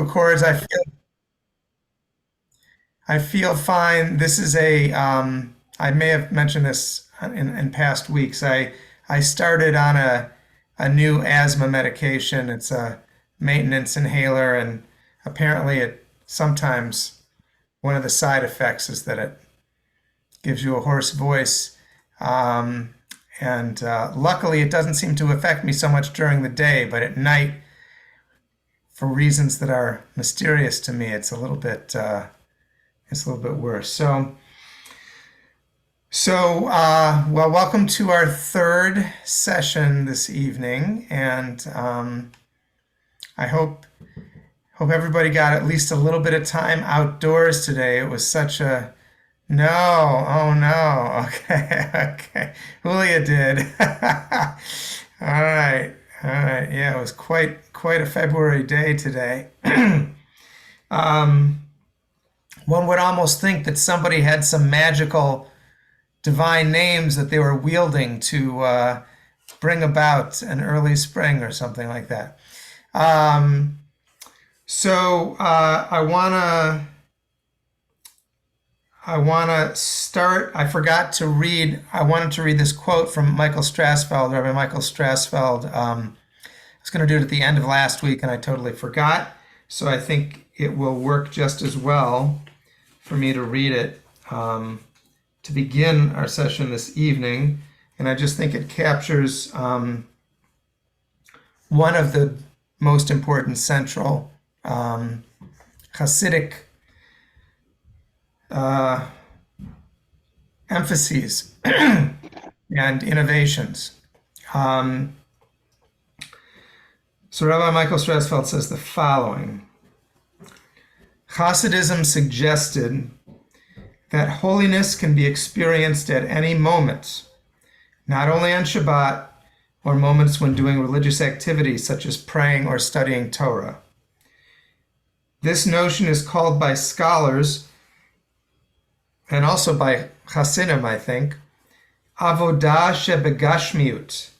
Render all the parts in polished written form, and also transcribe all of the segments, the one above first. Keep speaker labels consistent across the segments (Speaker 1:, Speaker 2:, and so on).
Speaker 1: vocal cords. I feel fine. This is I may have mentioned this in past weeks. I started on a new asthma medication. It's a maintenance inhaler, and apparently it sometimes one of the side effects is that it gives you a hoarse voice. Um, and luckily, it doesn't seem to affect me so much during the day, but at night, for reasons that are mysterious to me, it's a little bit worse. Well, welcome to our third session this evening, and I hope everybody got at least a little bit of time outdoors today. It was such a no, oh no, okay, okay. Julia did. All right, all right. Yeah, it was quite a February day today. Um, One would almost think that somebody had some magical divine names that they were wielding to bring about an early spring or something like that. Um, I wanna start. I forgot to read. I wanted to read this quote from Michael Strassfeld, Rabbi Michael Strassfeld. I was going to do it at the end of last week, and I totally forgot. So I think it will work just as well for me to read it to begin our session this evening. And I just think it captures one of the most important central Hasidic uh, emphases and innovations. Um, so Rabbi Michael Strassfeld says the following. Hasidism suggested that holiness can be experienced at any moment, not only on Shabbat or moments when doing religious activities such as praying or studying Torah. This notion is called by scholars and also by Hasidim, I think, avodah shebegashmiut,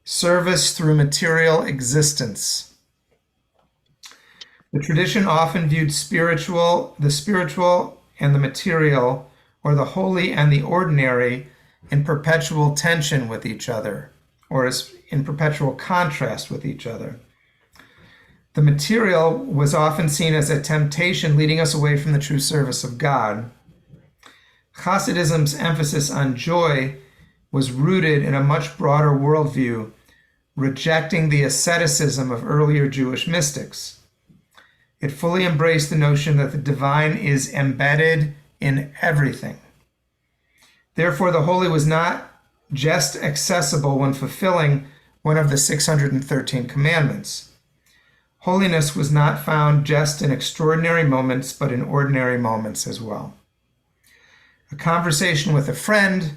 Speaker 1: service through material existence. The tradition often viewed the spiritual and the material, or the holy and the ordinary, in perpetual tension with each other, or as in perpetual contrast with each other. The material was often seen as a temptation leading us away from the true service of God. Hasidism's emphasis on joy was rooted in a much broader worldview, rejecting the asceticism of earlier Jewish mystics. It fully embraced the notion that the divine is embedded in everything. Therefore, the holy was not just accessible when fulfilling one of the 613 commandments. Holiness was not found just in extraordinary moments, but in ordinary moments as well. A conversation with a friend,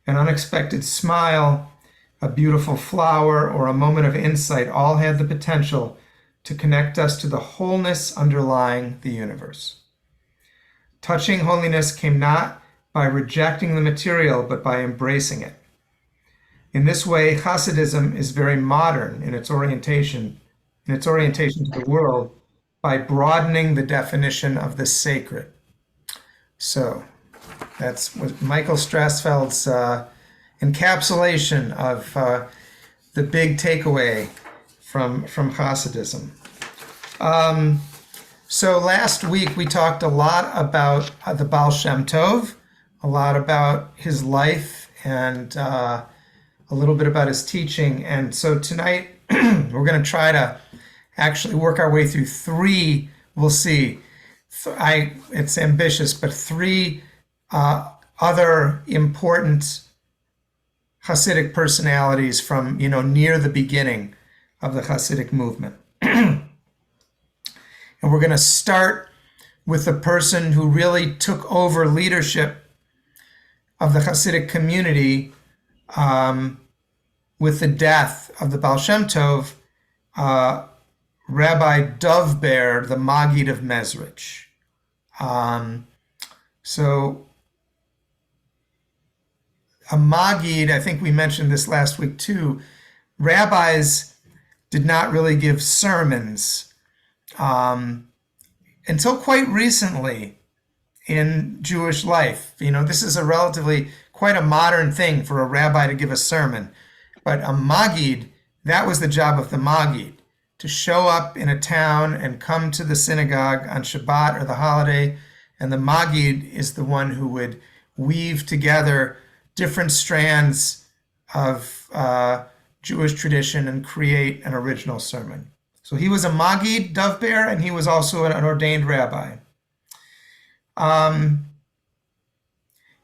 Speaker 1: an unexpected smile, a beautiful flower, or a moment of insight all had the potential to connect us to the wholeness underlying the universe. Touching holiness came not by rejecting the material, but by embracing it. In this way, Hasidism is very modern in its orientation to the world by broadening the definition of the sacred. So that's what Michael Strassfeld's encapsulation of the big takeaway from Hasidism. So last week we talked a lot about the Ba'al Shem Tov, a lot about his life, and a little bit about his teaching. And so tonight we're going to try to actually work our way through three, we'll see, it's ambitious, but three other important Hasidic personalities from, near the beginning of the Hasidic movement. And we're going to start with the person who really took over leadership of the Hasidic community with the death of the Ba'al Shem Tov, Rabbi Dov Bear, the Maggid of Mezeritch. So a Maggid, I think we mentioned this last week too, rabbis did not really give sermons. until quite recently in Jewish life. This is quite a modern thing for a rabbi to give a sermon. But a Maggid, that was the job of the Maggid, to show up in a town and come to the synagogue on Shabbat or the holiday. And the Maggid is the one who would weave together different strands of Jewish tradition and create an original sermon. So he was a Maggid, Dov Bear, and he was also an ordained rabbi.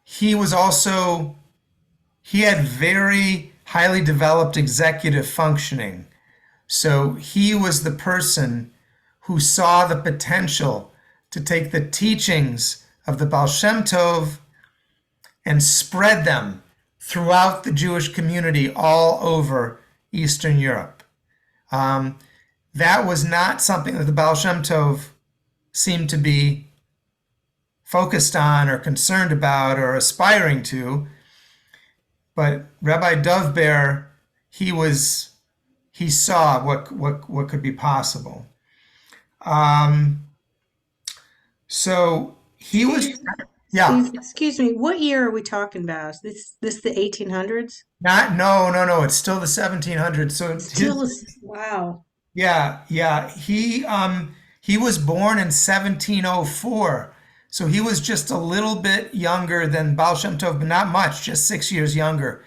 Speaker 1: He had very highly developed executive functioning. So he was the person who saw the potential to take the teachings of the Ba'al Shem Tov and spread them throughout the Jewish community all over Eastern Europe. That was not something that the Ba'al Shem Tov seemed to be focused on or concerned about or aspiring to. But Rabbi Dov Bear, he saw what could be possible. So he was, yeah.
Speaker 2: Excuse me, what year are we talking about? Is this the 1800s?
Speaker 1: No. It's still the 1700s. So
Speaker 2: Wow.
Speaker 1: Yeah. He was born in 1704. So he was just a little bit younger than Ba'al Shem Tov, but not much, just 6 years younger.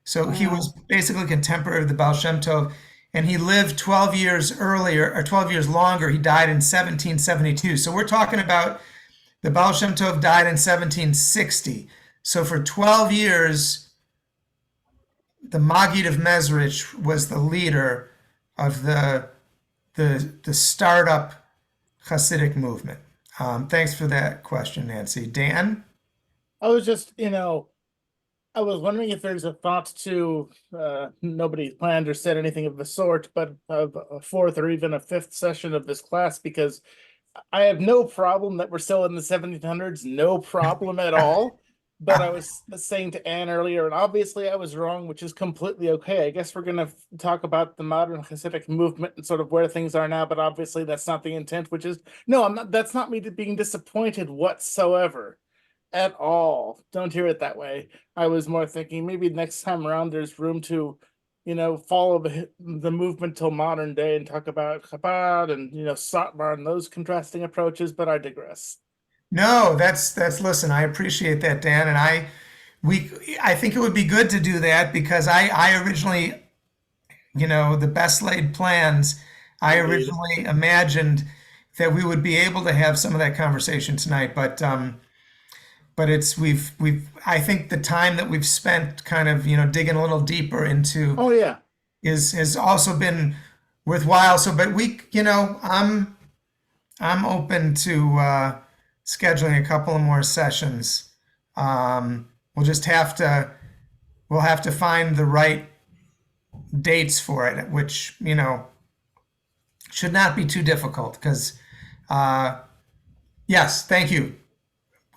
Speaker 1: So
Speaker 2: Wow.
Speaker 1: he was basically contemporary of the Ba'al Shem Tov, and he lived 12 years earlier, or 12 years longer. He died in 1772. So we're talking about the Ba'al Shem Tov died in 1760. So for 12 years, the Maggid of Mezeritch was the leader of the startup Hasidic movement. Thanks for that question, Nancy. Dan?
Speaker 3: I was just, I was wondering if there's a thought to, nobody planned or said anything of the sort, but of a fourth or even a fifth session of this class, because I have no problem that we're still in the 1700s, no problem at all. But I was saying to Anne earlier, and obviously I was wrong, which is completely okay. I guess we're going to talk about the modern Hasidic movement and sort of where things are now, but obviously that's not the intent, which is, no, I'm not, that's not me being disappointed whatsoever at all. Don't hear it that way. I was more thinking maybe next time around there's room to, follow the movement till modern day and talk about Chabad and, Satmar and those contrasting approaches, but I digress.
Speaker 1: No, listen, I appreciate that, Dan, and I think it would be good to do that because I originally, the best laid plans, I originally imagined that we would be able to have some of that conversation tonight, but I think the time that we've spent kind of, digging a little deeper into has also been worthwhile. So, but I'm open to scheduling a couple of more sessions. We'll have to find the right dates for it, which, should not be too difficult because, yes, thank you.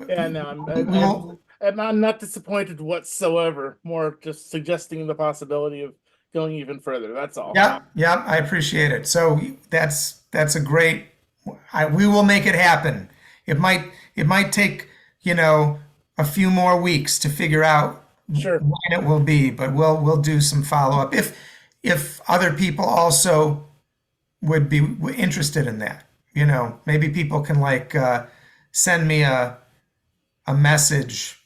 Speaker 3: Yeah, no, I'm not disappointed whatsoever. More just suggesting the possibility of going even further. That's all.
Speaker 1: Yeah, I appreciate it. So that's a great. We will make it happen. It might take a few more weeks to figure out when it will be, but we'll do some follow up if other people also would be interested in that. Maybe people can send me a message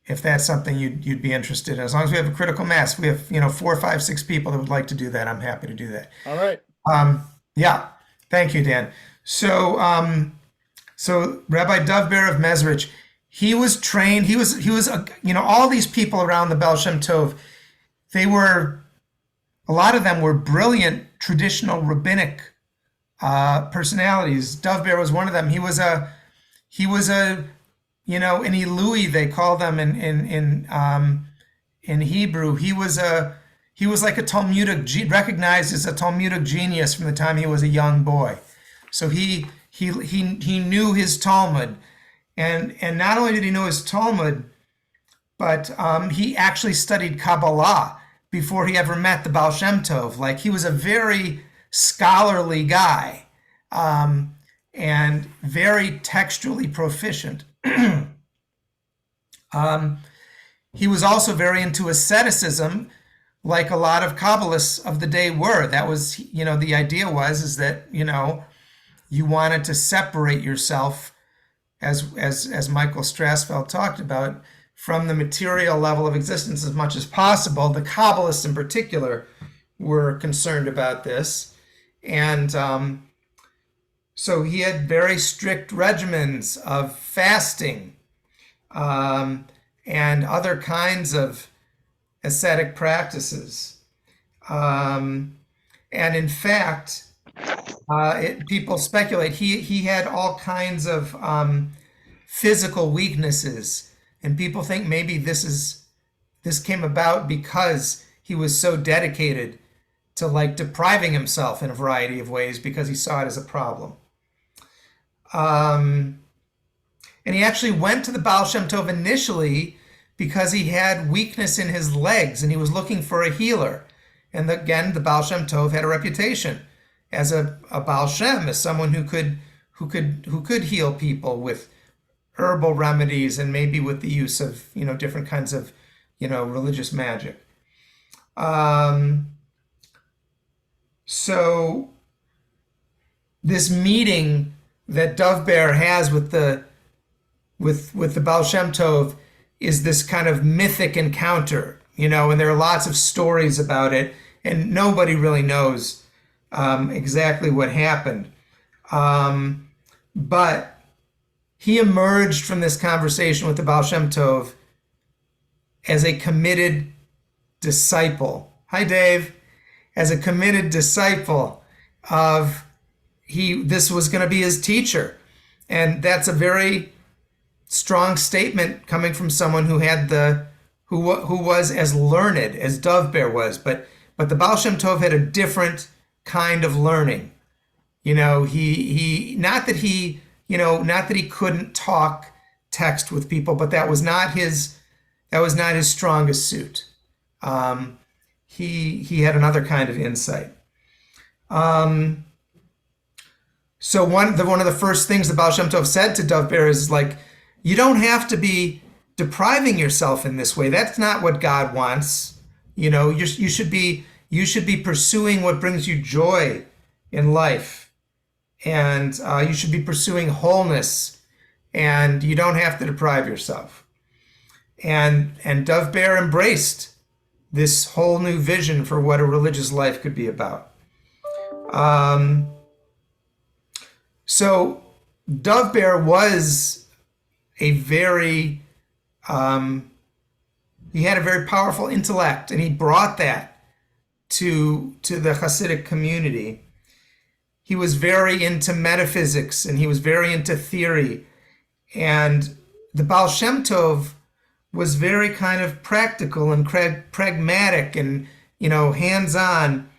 Speaker 1: if that's something you'd be interested in. As long as we have a critical mass, we have 4, 5, 6 people that would like to do that. I'm happy to do that.
Speaker 3: All right.
Speaker 1: Yeah. Thank you, Dan. So Rabbi Dov Bear of Mezeritch, he was trained. He was all these people around the Ba'al Shem Tov. A lot of them were brilliant traditional rabbinic personalities. Dov Bear was one of them. He was a an Elui, they call them in Hebrew. He was like a Talmudic, recognized as a Talmudic genius from the time he was a young boy. So he knew his Talmud, and not only did he know his Talmud, but he actually studied Kabbalah before he ever met the Ba'al Shem Tov. Like, he was a very scholarly guy. And and very textually proficient. He was also very into asceticism, like a lot of Kabbalists of the day were. That was, the idea is that, you wanted to separate yourself, as Michael Strassfeld talked about, from the material level of existence as much as possible. The Kabbalists in particular were concerned about this. And so he had very strict regimens of fasting and other kinds of ascetic practices. And in fact, people speculate he had all kinds of physical weaknesses, and people think maybe this came about because he was so dedicated to depriving himself in a variety of ways because he saw it as a problem. And he actually went to the Ba'al Shem Tov initially because he had weakness in his legs and he was looking for a healer. And again, the Ba'al Shem Tov had a reputation as a Ba'al Shem, as someone who could heal people with herbal remedies and maybe with the use of different kinds of religious magic. So this meeting that Dov Bear has with the Ba'al Shem Tov is this kind of mythic encounter, and there are lots of stories about it, and nobody really knows exactly what happened. But he emerged from this conversation with the Ba'al Shem Tov as a committed disciple. Hi, Dave. As a committed disciple of this was going to be his teacher. And that's a very strong statement coming from someone who was as learned as Dov Bear was. But the Ba'al Shem Tov had a different kind of learning. He not that he couldn't talk text with people, but that was not his strongest suit. He had another kind of insight. So one of the first things the Ba'al Shem Tov said to Dov Bear is you don't have to be depriving yourself in this way. That's not what God wants. You should be pursuing what brings you joy in life, and you should be pursuing wholeness, and you don't have to deprive yourself. And Dov Bear embraced this whole new vision for what a religious life could be about. So Dov Bear was he had a very powerful intellect, and he brought that to the Hasidic community. He was very into metaphysics, and he was very into theory. And the Ba'al Shem Tov was very kind of practical and pragmatic and, hands-on.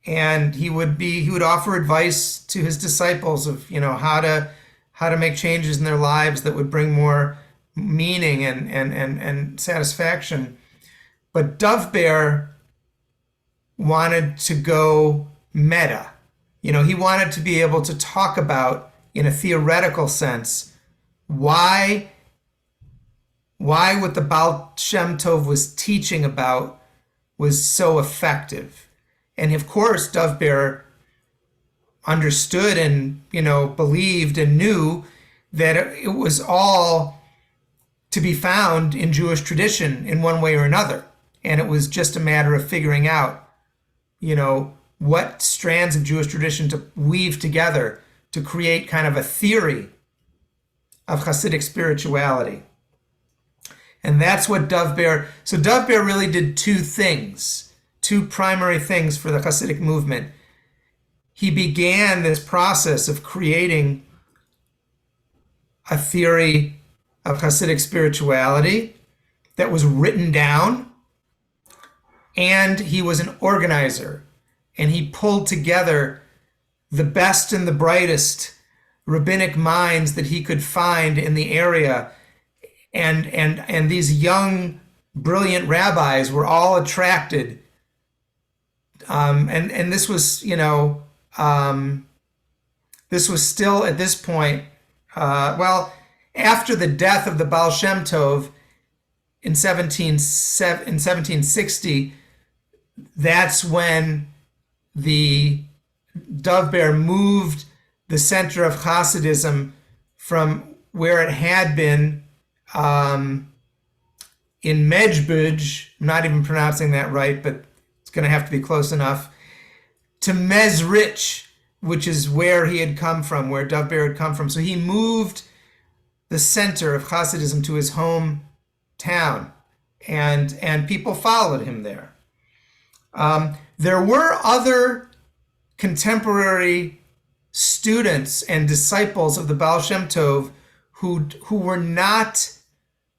Speaker 1: And he would offer advice to his disciples of, how to make changes in their lives that would bring more meaning and satisfaction. But Dov Bear wanted to go meta. He wanted to be able to talk about, in a theoretical sense, why what the Ba'al Shem Tov was teaching about was so effective. And of course, Dov Bear understood and, believed and knew that it was all to be found in Jewish tradition in one way or another. And it was just a matter of figuring out, what strands of Jewish tradition to weave together to create kind of a theory of Hasidic spirituality. And that's what Dov Bear, so Dov Bear really did two primary things for the Hasidic movement. He began this process of creating a theory of Hasidic spirituality that was written down, and he was an organizer, and he pulled together the best and the brightest rabbinic minds that he could find in the area, and these young, brilliant rabbis were all attracted. And this was, this was still at this point, after the death of the Ba'al Shem Tov in 1760, that's when the Dov Bear moved the center of Hasidism from where it had been in Mezeritch, I'm not even pronouncing that right, but it's going to have to be close enough, to Mezeritch, which is where he had come from, where Dov Bear had come from. So he moved the center of Hasidism to his hometown, and people followed him there. There were other contemporary students and disciples of the Ba'al Shem Tov who were not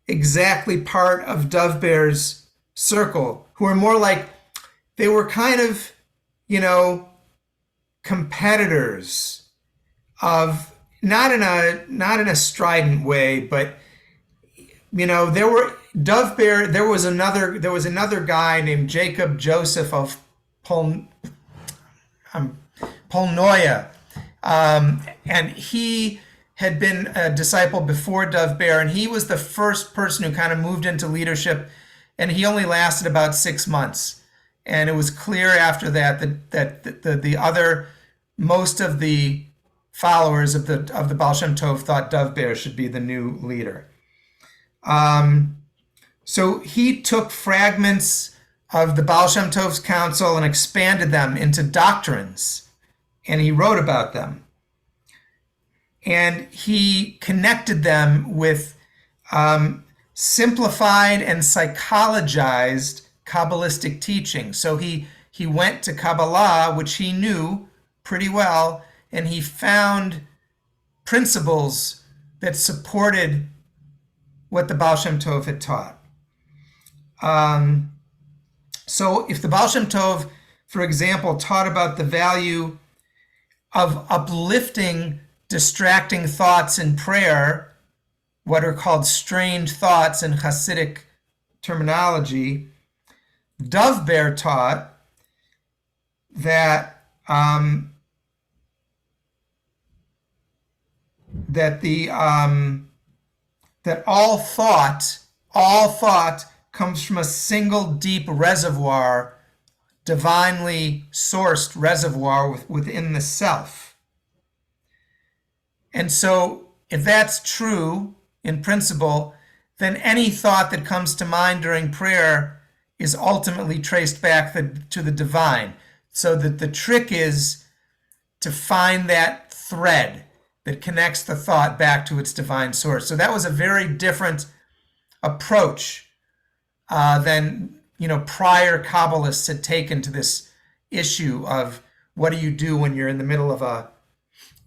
Speaker 1: exactly part of Dov Bear's circle, who were more like, they were kind of, competitors of, not in a strident way, but there was another guy named Jacob Joseph of Polnoya, and he had been a disciple before Dov Bear, and he was the first person who kind of moved into leadership, and he only lasted about 6 months. And it was clear after that the other, most of the followers of the Ba'al Shem Tov thought Dov Bear should be the new leader. So he took fragments of the Ba'al Shem Tov's counsel and expanded them into doctrines, and he wrote about them. And he connected them with simplified and psychologized Kabbalistic teaching. So he went to Kabbalah, which he knew pretty well, and he found principles that supported what the Ba'al Shem Tov had taught. So if the Ba'al Shem Tov, for example, taught about the value of uplifting distracting thoughts in prayer, what are called strange thoughts in Hasidic terminology, Dov Bear taught that that all thought comes from a single deep reservoir, divinely sourced reservoir within the self. And so if that's true in principle, then any thought that comes to mind during prayer is ultimately traced back to the divine. So that the trick is to find that thread that connects the thought back to its divine source. So that was a very different approach than prior Kabbalists had taken to this issue of what do you do when you're in the middle of a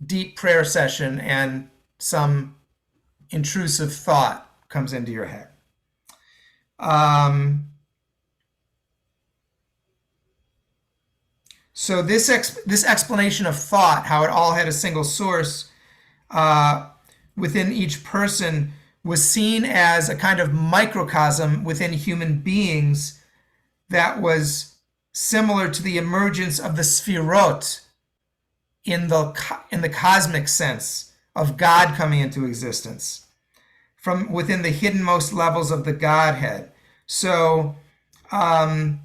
Speaker 1: deep prayer session and some intrusive thought comes into your head. So this explanation of thought, how it all had a single source within each person, was seen as a kind of microcosm within human beings that was similar to the emergence of the sfirot in the cosmic sense of God coming into existence from within the hiddenmost levels of the Godhead. So the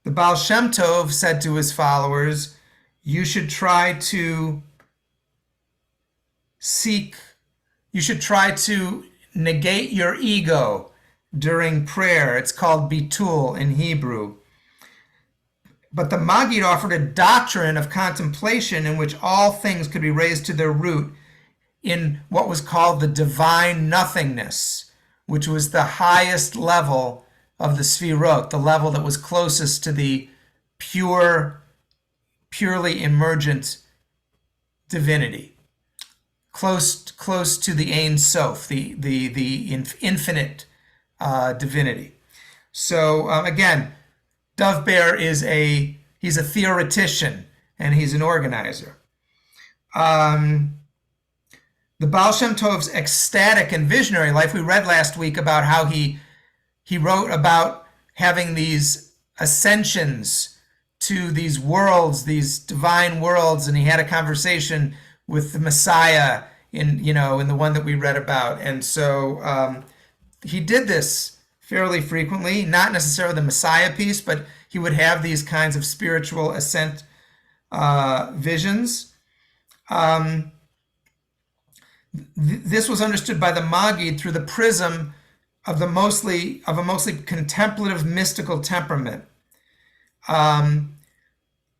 Speaker 1: Ba'al Shem Tov said to his followers, you should try to negate your ego during prayer. It's called bitul in Hebrew. But the Maggid offered a doctrine of contemplation in which all things could be raised to their root in what was called the divine nothingness, which was the highest level of the Sfirot, the level that was closest to the purely emergent divinity, close to the Ein Sof, the infinite divinity. So again, Dov Bear he's a theoretician and he's an organizer. The Ba'al Shem Tov's ecstatic and visionary life, we read last week about how he wrote about having these ascensions to these worlds, these divine worlds, and he had a conversation with the Messiah in the one that we read about. And so he did this fairly frequently, not necessarily the Messiah piece, but he would have these kinds of spiritual ascent visions. This was understood by the Maggid through the prism of a mostly contemplative, mystical temperament.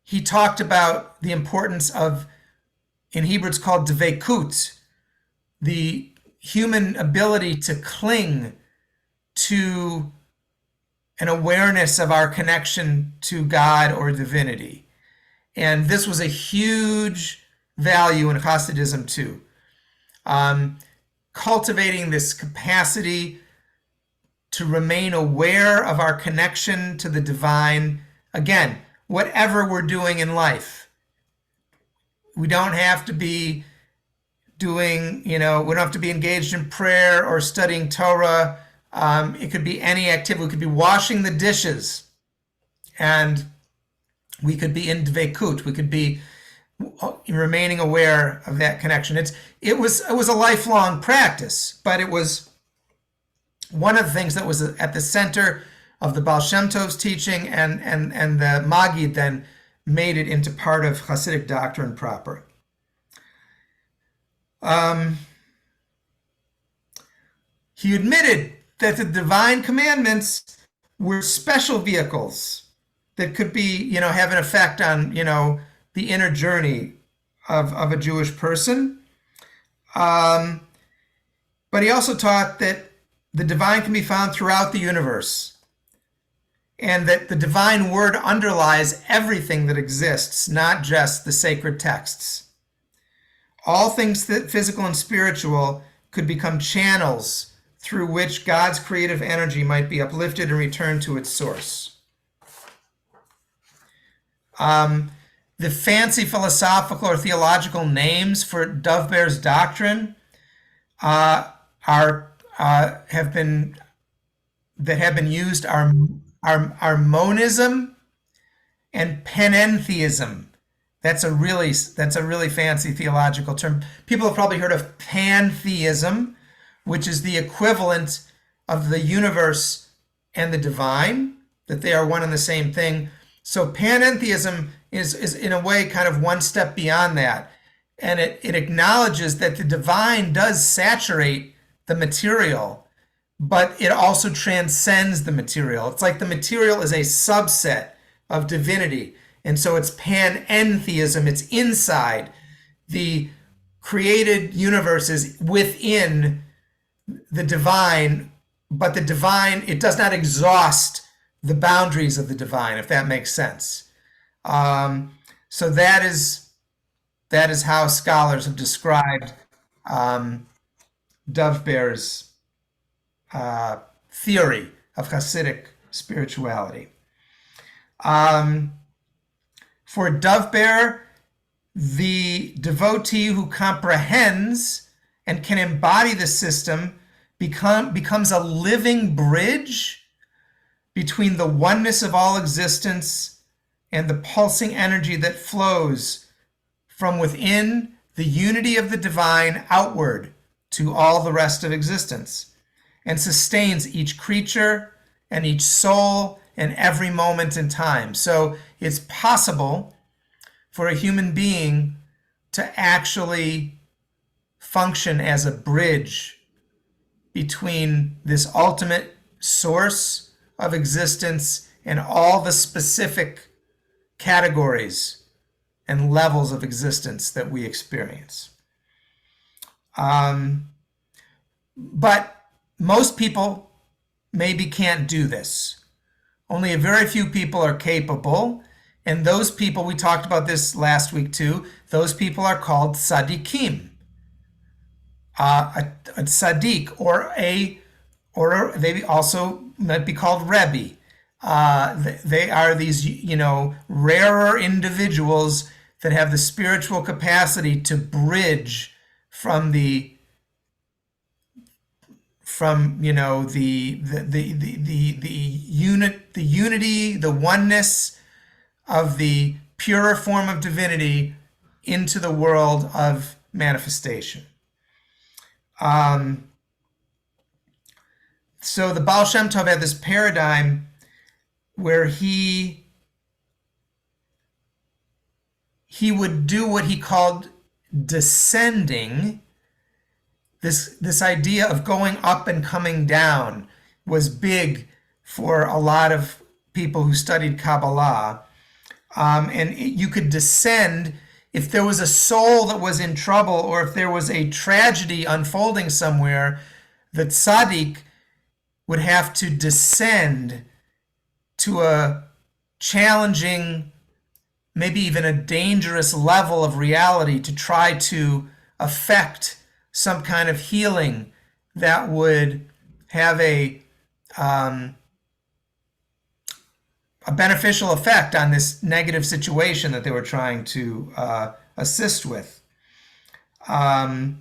Speaker 1: He talked about the importance of, in Hebrew it's called dveikut, the human ability to cling to an awareness of our connection to God or divinity. And this was a huge value in Hasidism too. Cultivating this capacity to remain aware of our connection to the divine. Again, whatever we're doing in life, we don't have to be doing, we don't have to be engaged in prayer or studying Torah. It could be any activity. We could be washing the dishes, and we could be in dveikut. We could be remaining aware of that connection. It was a lifelong practice, but it was one of the things that was at the center of the Ba'al Shem Tov's teaching, and the Maggid then made it into part of Hasidic doctrine proper. He admitted that the divine commandments were special vehicles that could be, have an effect on, the inner journey of a Jewish person. But he also taught that the divine can be found throughout the universe, and that the divine word underlies everything that exists, not just the sacred texts. All things that physical and spiritual could become channels through which God's creative energy might be uplifted and returned to its source. The fancy philosophical or theological names for Dov Bear's doctrine have been used are monism and panentheism. That's a really fancy theological term. People have probably heard of pantheism, which is the equivalent of the universe and the divine, that they are one and the same thing. So panentheism is in a way kind of one step beyond that. And it acknowledges that the divine does saturate the material, but it also transcends the material. It's like the material is a subset of divinity. And so it's panentheism. It's inside. The created universe is within the divine, but the divine, it does not exhaust the boundaries of the divine, if that makes sense. So that is how scholars have described Dov Bear's theory of Hasidic spirituality. For Dov Bear, the devotee who comprehends and can embody the system becomes a living bridge between the oneness of all existence and the pulsing energy that flows from within the unity of the divine outward to all the rest of existence, and sustains each creature and each soul and every moment in time. So it's possible for a human being to actually function as a bridge between this ultimate source of existence and all the specific categories and levels of existence that we experience. But most people maybe can't do this. Only a very few people are capable, and those people, we talked about this last week too, those people are called tzaddikim. A tzaddik, or they also might be called Rebbe. They are these, rarer individuals that have the spiritual capacity to bridge from the unity, the oneness of the purer form of divinity into the world of manifestation. So the Ba'al Shem Tov had this paradigm where he would do what he called descending. This idea of going up and coming down was big for a lot of people who studied Kabbalah. And you could descend if there was a soul that was in trouble, or if there was a tragedy unfolding somewhere, the tzaddik would have to descend to a challenging, maybe even a dangerous level of reality to try to affect some kind of healing that would have a beneficial effect on this negative situation that they were trying to assist with. And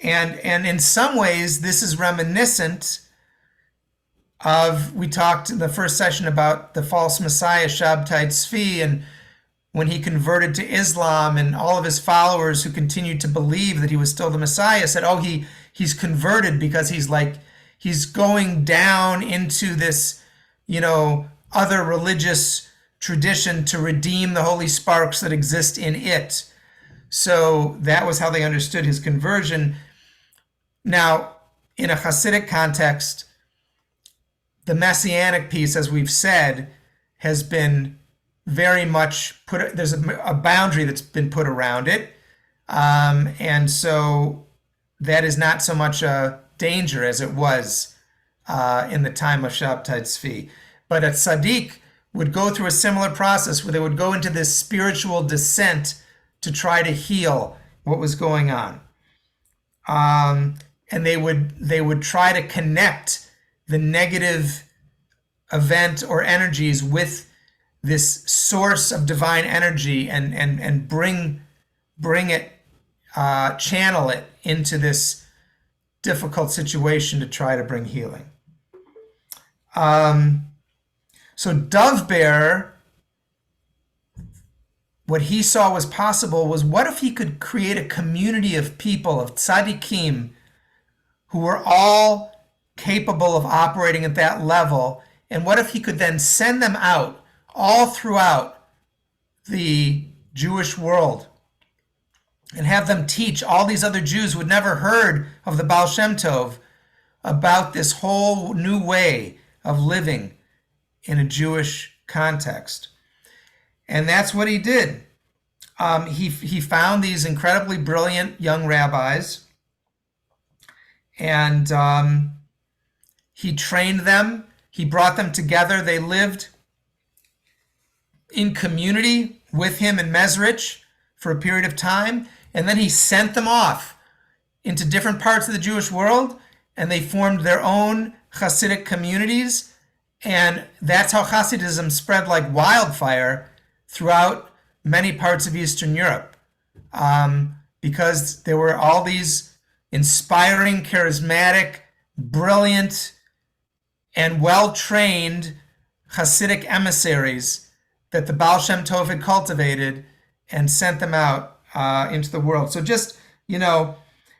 Speaker 1: in some ways, this is reminiscent of, we talked in the first session about the false messiah Shabtai Tzvi, and when he converted to Islam, and all of his followers who continued to believe that he was still the Messiah said, oh, he's converted because he's going down into this, other religious tradition to redeem the holy sparks that exist in it. So that was how they understood his conversion. Now, in a Hasidic context, the messianic piece, as we've said, has been very much there's a boundary that's been put around it. And so that is not so much a danger as it was in the time of Shabtai Tzvi. But a tzaddik would go through a similar process where they would go into this spiritual descent to try to heal what was going on. And they would try to connect the negative event or energies with this source of divine energy and bring it, channel it into this difficult situation to try to bring healing. So Dov Bear, what he saw was possible was, what if he could create a community of people, of tzaddikim, who were all capable of operating at that level, and what if he could then send them out all throughout the Jewish world and have them teach all these other Jews who had never heard of the Ba'al Shem Tov about this whole new way of living in a Jewish context. And that's what he did. He found these incredibly brilliant young rabbis, and he trained them. He brought them together. They lived in community with him in Mezeritch for a period of time, and then he sent them off into different parts of the Jewish world, and they formed their own Hasidic communities. And that's how Hasidism spread like wildfire throughout many parts of Eastern Europe, because there were all these inspiring, charismatic, brilliant, and well-trained Hasidic emissaries that the Ba'al Shem Tov had cultivated and sent them out into the world. So just,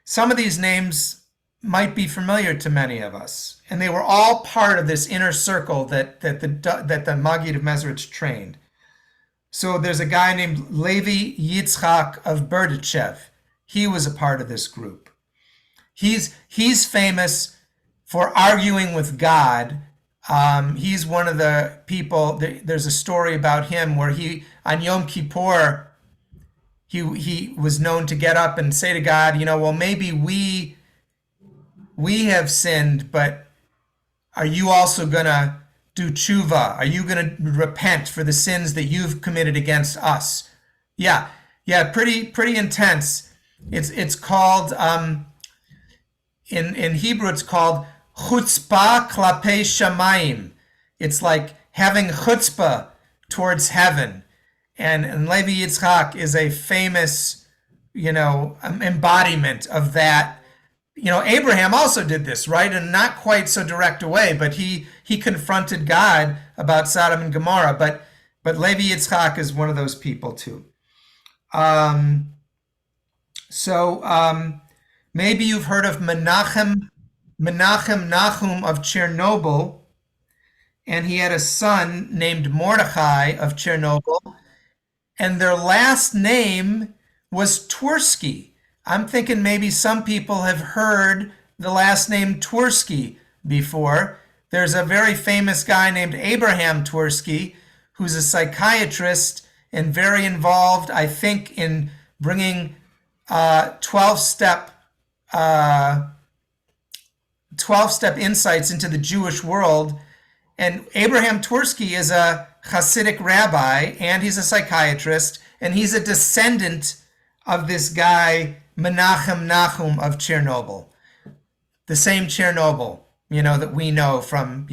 Speaker 1: some of these names might be familiar to many of us. And they were all part of this inner circle that the Maggid of Mezeritch trained. So there's a guy named Levi Yitzchak of Berdichev. He was a part of this group. He's famous for arguing with God. He's one of the people, there's a story about him where on Yom Kippur, he was known to get up and say to God, well, maybe we have sinned, but are you also going to do tshuva? Are you going to repent for the sins that you've committed against us? Yeah, pretty intense. It's called, in Hebrew, it's called chutzpah klapei shamayim. It's like having chutzpah towards heaven. And Levi Yitzchak is a famous, embodiment of that. Abraham also did this, right? And not quite so direct a way, but he confronted God about Sodom and Gomorrah. But But Levi Yitzchak is one of those people too. Maybe you've heard of Menachem Nahum of Chernobyl, and he had a son named Mordechai of Chernobyl, and their last name was Twersky. I'm thinking maybe some people have heard the last name Twersky before. There's a very famous guy named Abraham Twersky, who's a psychiatrist and very involved, I think, in bringing 12-step insights into the Jewish world. And Abraham Twersky is a Hasidic rabbi, and he's a psychiatrist, and he's a descendant of this guy, Menachem Nahum of Chernobyl. The same Chernobyl, that we know from,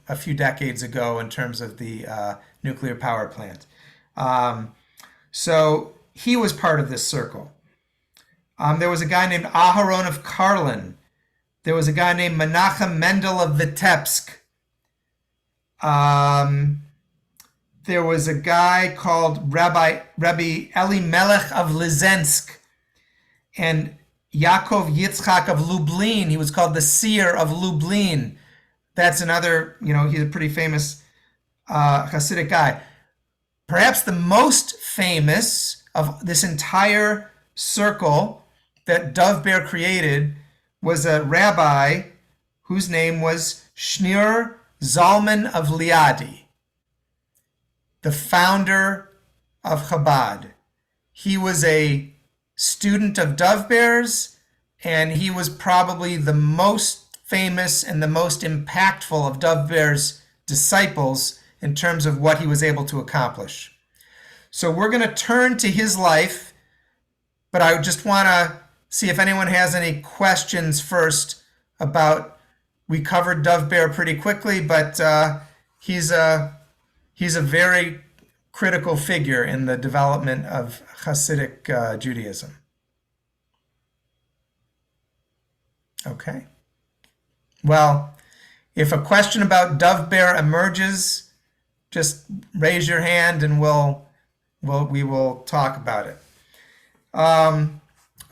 Speaker 1: a few decades ago in terms of the nuclear power plant. So he was part of this circle. There was a guy named Aharon of Karlin. There was a guy named Menachem Mendel of Vitebsk. There was a guy called Rabbi Elimelech of Lizensk, and Yaakov Yitzchak of Lublin. He was called the seer of Lublin. That's another, he's a pretty famous Hasidic guy. Perhaps the most famous of this entire circle that Dov Bear created was a rabbi whose name was Shneur Zalman of Liadi, the founder of Chabad. He was a student of Dov Bear's, and he was probably the most famous and the most impactful of Dov Bear's disciples in terms of what he was able to accomplish. So we're going to turn to his life, but I just want to see if anyone has any questions first about, we covered Dov Bear pretty quickly, but he's a very critical figure in the development of Hasidic Judaism. Okay. Well, if a question about Dov Bear emerges, just raise your hand and we will talk about it.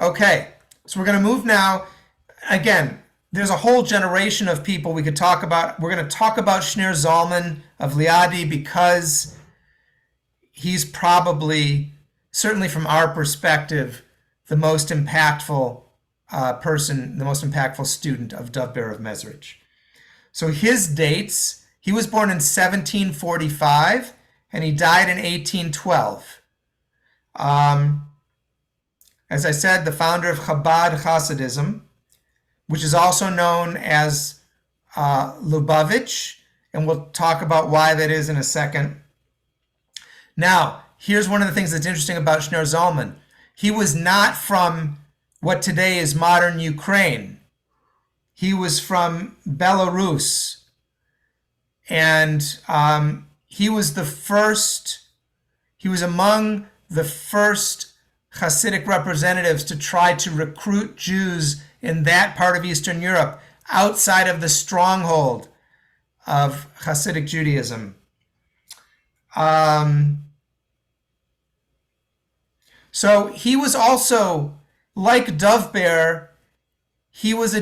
Speaker 1: Okay, so we're going to move now. Again, there's a whole generation of people we could talk about. We're going to talk about Shneur Zalman of Liadi because he's probably, certainly from our perspective, the most impactful person, the most impactful student of Dov Bear of Mezeritch. So his dates, he was born in 1745 and he died in 1812. As I said, the founder of Chabad Hasidism, which is also known as Lubavitch, and we'll talk about why that is in a second. Now, here's one of the things that's interesting about Shneur Zalman. He was not from what today is modern Ukraine. He was from Belarus, and he was among the first Hasidic representatives to try to recruit Jews in that part of Eastern Europe outside of the stronghold of Hasidic Judaism. So he was also, like Dov Bear, he was a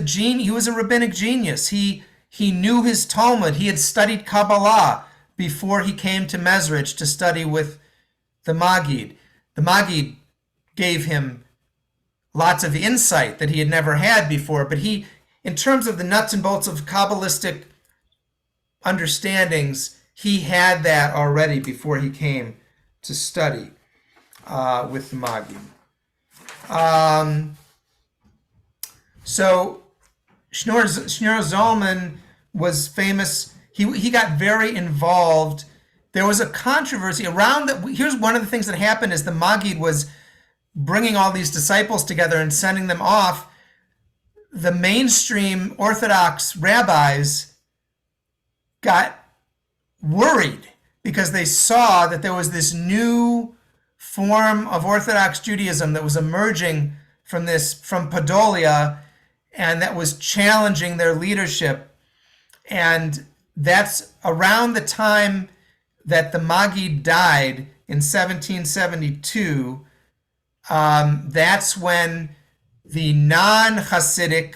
Speaker 1: rabbinic genius. He knew his Talmud. He had studied Kabbalah before he came to Mezeritch to study with the Maggid. The Maggid gave him lots of insight that he had never had before, but he, in terms of the nuts and bolts of Kabbalistic understandings, he had that already before he came to study with the Maggid. So Shneur Zalman was famous. He got very involved. There was a controversy around that. Here's one of the things that happened is the Maggid was bringing all these disciples together and sending them off. The mainstream Orthodox rabbis got worried because they saw that there was this new form of Orthodox Judaism that was emerging from Podolia, and that was challenging their leadership. And that's around the time that the Maggid died in 1772, that's when the non-Hasidic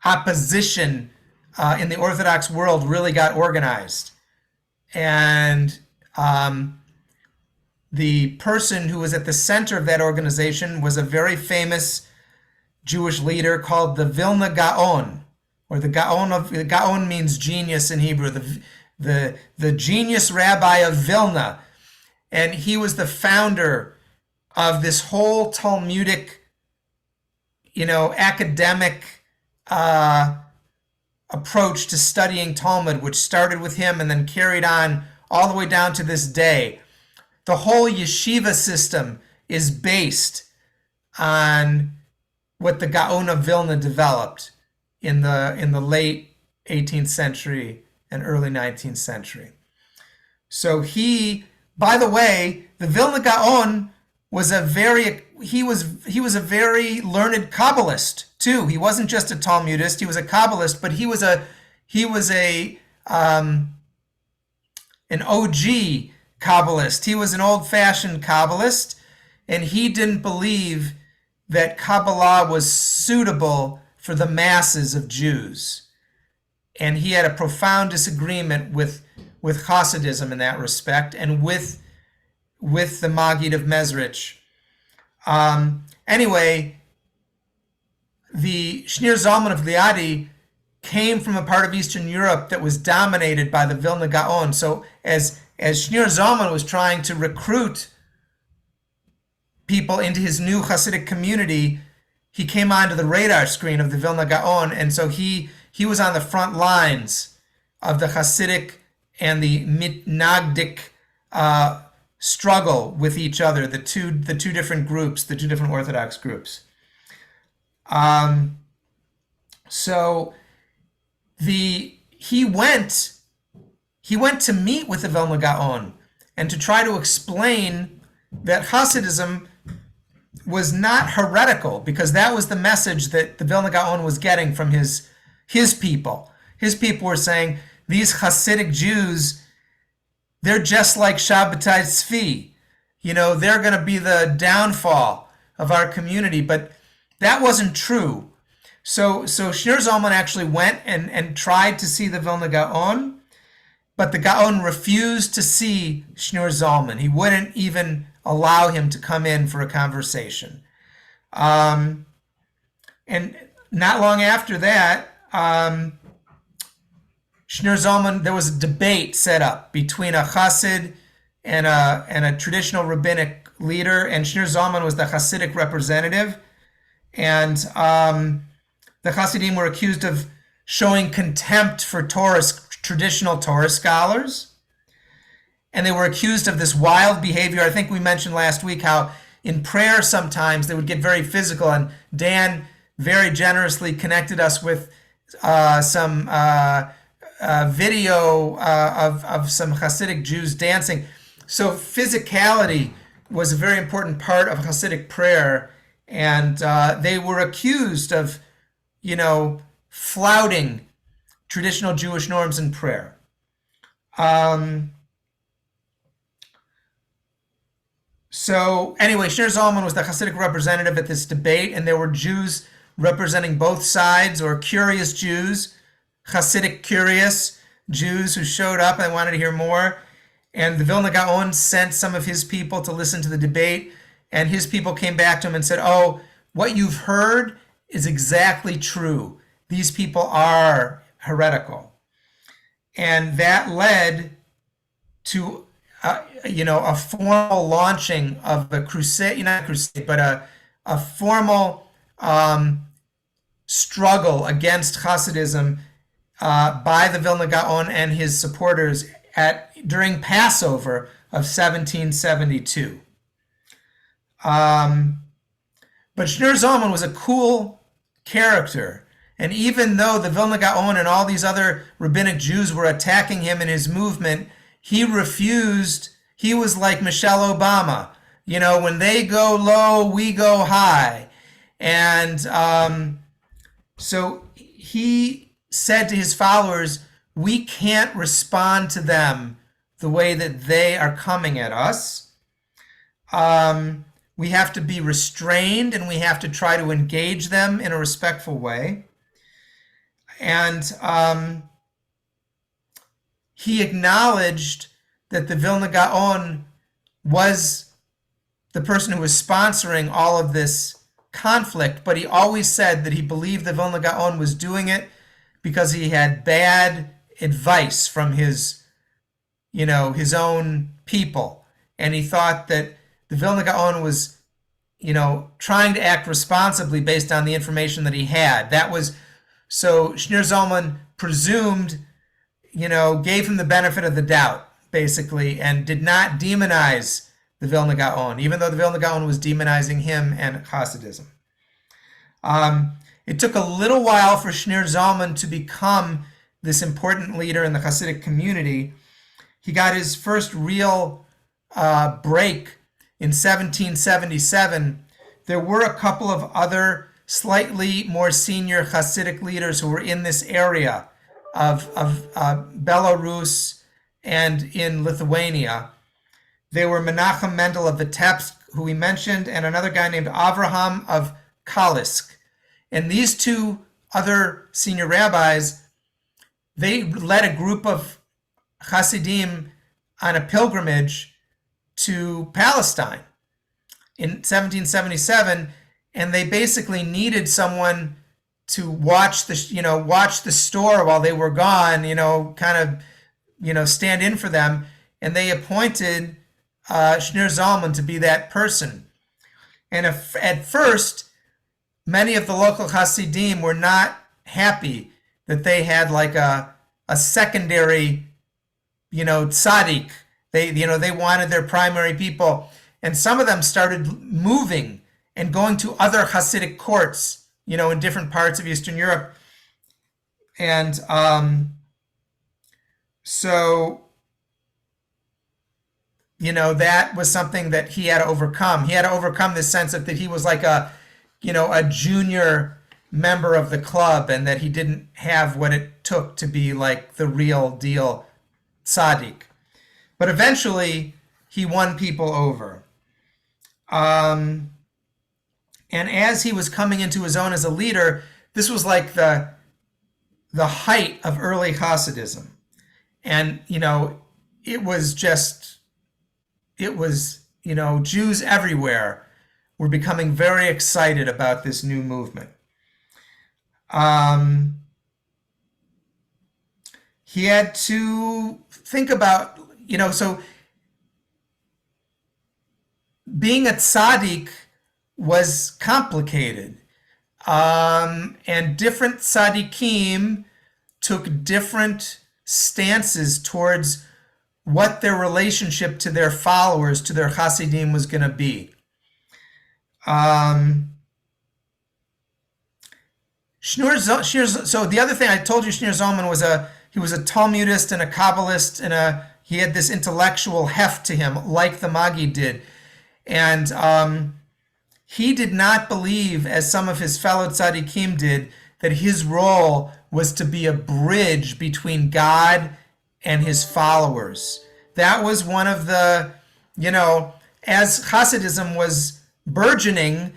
Speaker 1: opposition in the Orthodox world really got organized. And the person who was at the center of that organization was a very famous Jewish leader called the Vilna Gaon, or Gaon means genius in Hebrew, the genius rabbi of Vilna. And he was the founder of this whole Talmudic, academic approach to studying Talmud, which started with him and then carried on all the way down to this day. The whole yeshiva system is based on what the Gaon of Vilna developed in the late 18th century and early 19th century. So by the way, the Vilna Gaon was a very learned Kabbalist too. He wasn't just a Talmudist; he was a Kabbalist, but he was an OG Kabbalist. He was an old-fashioned Kabbalist, and he didn't believe that Kabbalah was suitable for the masses of Jews. And he had a profound disagreement with Hasidism in that respect, and with the Maggid of Mezeritch. Anyway, the Shneur Zalman of Liadi came from a part of Eastern Europe that was dominated by the Vilna Gaon. So as Shneur Zalman was trying to recruit people into his new Hasidic community, he came onto the radar screen of the Vilna Gaon, and so he was on the front lines of the Hasidic and the Mitnagdic struggle with each other, the two different groups, the two different Orthodox groups. So he went to meet with the Vilna Gaon and to try to explain that Hasidism was not heretical, because that was the message that the Vilna Gaon was getting from his people. His people were saying, these Hasidic Jews, they're just like Shabbatai Tzvi. They're going to be the downfall of our community. But that wasn't true. So Shneur Zalman actually went and tried to see the Vilna Gaon, but the Gaon refused to see Shneur Zalman. He wouldn't even allow him to come in for a conversation. And not long after that, Shneur Zalman, there was a debate set up between a Hasid and a traditional rabbinic leader, and Shneur Zalman was the Hasidic representative. And the Hasidim were accused of showing contempt for traditional Torah scholars. And they were accused of this wild behavior. I think we mentioned last week how in prayer sometimes they would get very physical, and Dan very generously connected us with some video of some Hasidic Jews dancing. So physicality was a very important part of Hasidic prayer, and they were accused of, flouting traditional Jewish norms in prayer. So anyway, Shneur Zalman was the Hasidic representative at this debate, and there were Jews representing both sides, or curious Jews, Hasidic curious Jews who showed up and wanted to hear more. And the Vilna Gaon sent some of his people to listen to the debate, and his people came back to him and said, "Oh, what you've heard is exactly true. These people are heretical." And that led to a formal launching of a crusade, not a crusade, but a formal struggle against Hasidism by the Vilna Gaon and his supporters during Passover of 1772. But Shneur Zalman was a cool character, and even though the Vilna Gaon and all these other rabbinic Jews were attacking him and his movement, he refused. He was like Michelle Obama. When they go low, we go high. And so he said to his followers, we can't respond to them the way that they are coming at us. We have to be restrained, and we have to try to engage them in a respectful way. And he acknowledged that the Vilna Gaon was the person who was sponsoring all of this conflict, but he always said that he believed the Vilna Gaon was doing it because he had bad advice from his own people. And he thought that the Vilna Gaon was, trying to act responsibly based on the information that he had. So Shneur Zalman presumed, gave him the benefit of the doubt, basically, and did not demonize the Vilna Gaon, even though the Vilna Gaon was demonizing him and Hasidism. It took a little while for Shneur Zalman to become this important leader in the Hasidic community. He got his first real break in 1777. There were a couple of other slightly more senior Hasidic leaders who were in this area of Belarus and in Lithuania. They were Menachem Mendel of Vitebsk, who we mentioned, and another guy named Avraham of Kalisk. And these two other senior rabbis, they led a group of Hasidim on a pilgrimage to Palestine in 1777, and they basically needed someone to watch the store while they were gone, stand in for them, and they appointed Shneur Zalman to be that person. And at first, many of the local Hasidim were not happy that they had like a secondary, tzaddik. They wanted their primary people. And some of them started moving and going to other Hasidic courts, in different parts of Eastern Europe. And that was something that he had to overcome. He had to overcome this sense that he was like a junior member of the club, and that he didn't have what it took to be like the real deal tzaddik. But eventually, he won people over. And as he was coming into his own as a leader, this was like the height of early Hasidism. And, Jews everywhere were becoming very excited about this new movement. He had to think about, so being a tzaddik was complicated. And different tzaddikim took different stances towards what their relationship to their followers, to their Hasidim, was going to be. So the other thing I told you, Shneur Zalman was he was a Talmudist and a Kabbalist, and he had this intellectual heft to him, like the Maggid did. And he did not believe, as some of his fellow tzaddikim did, that his role was to be a bridge between God and his followers. That was one of the, as Hasidism was burgeoning,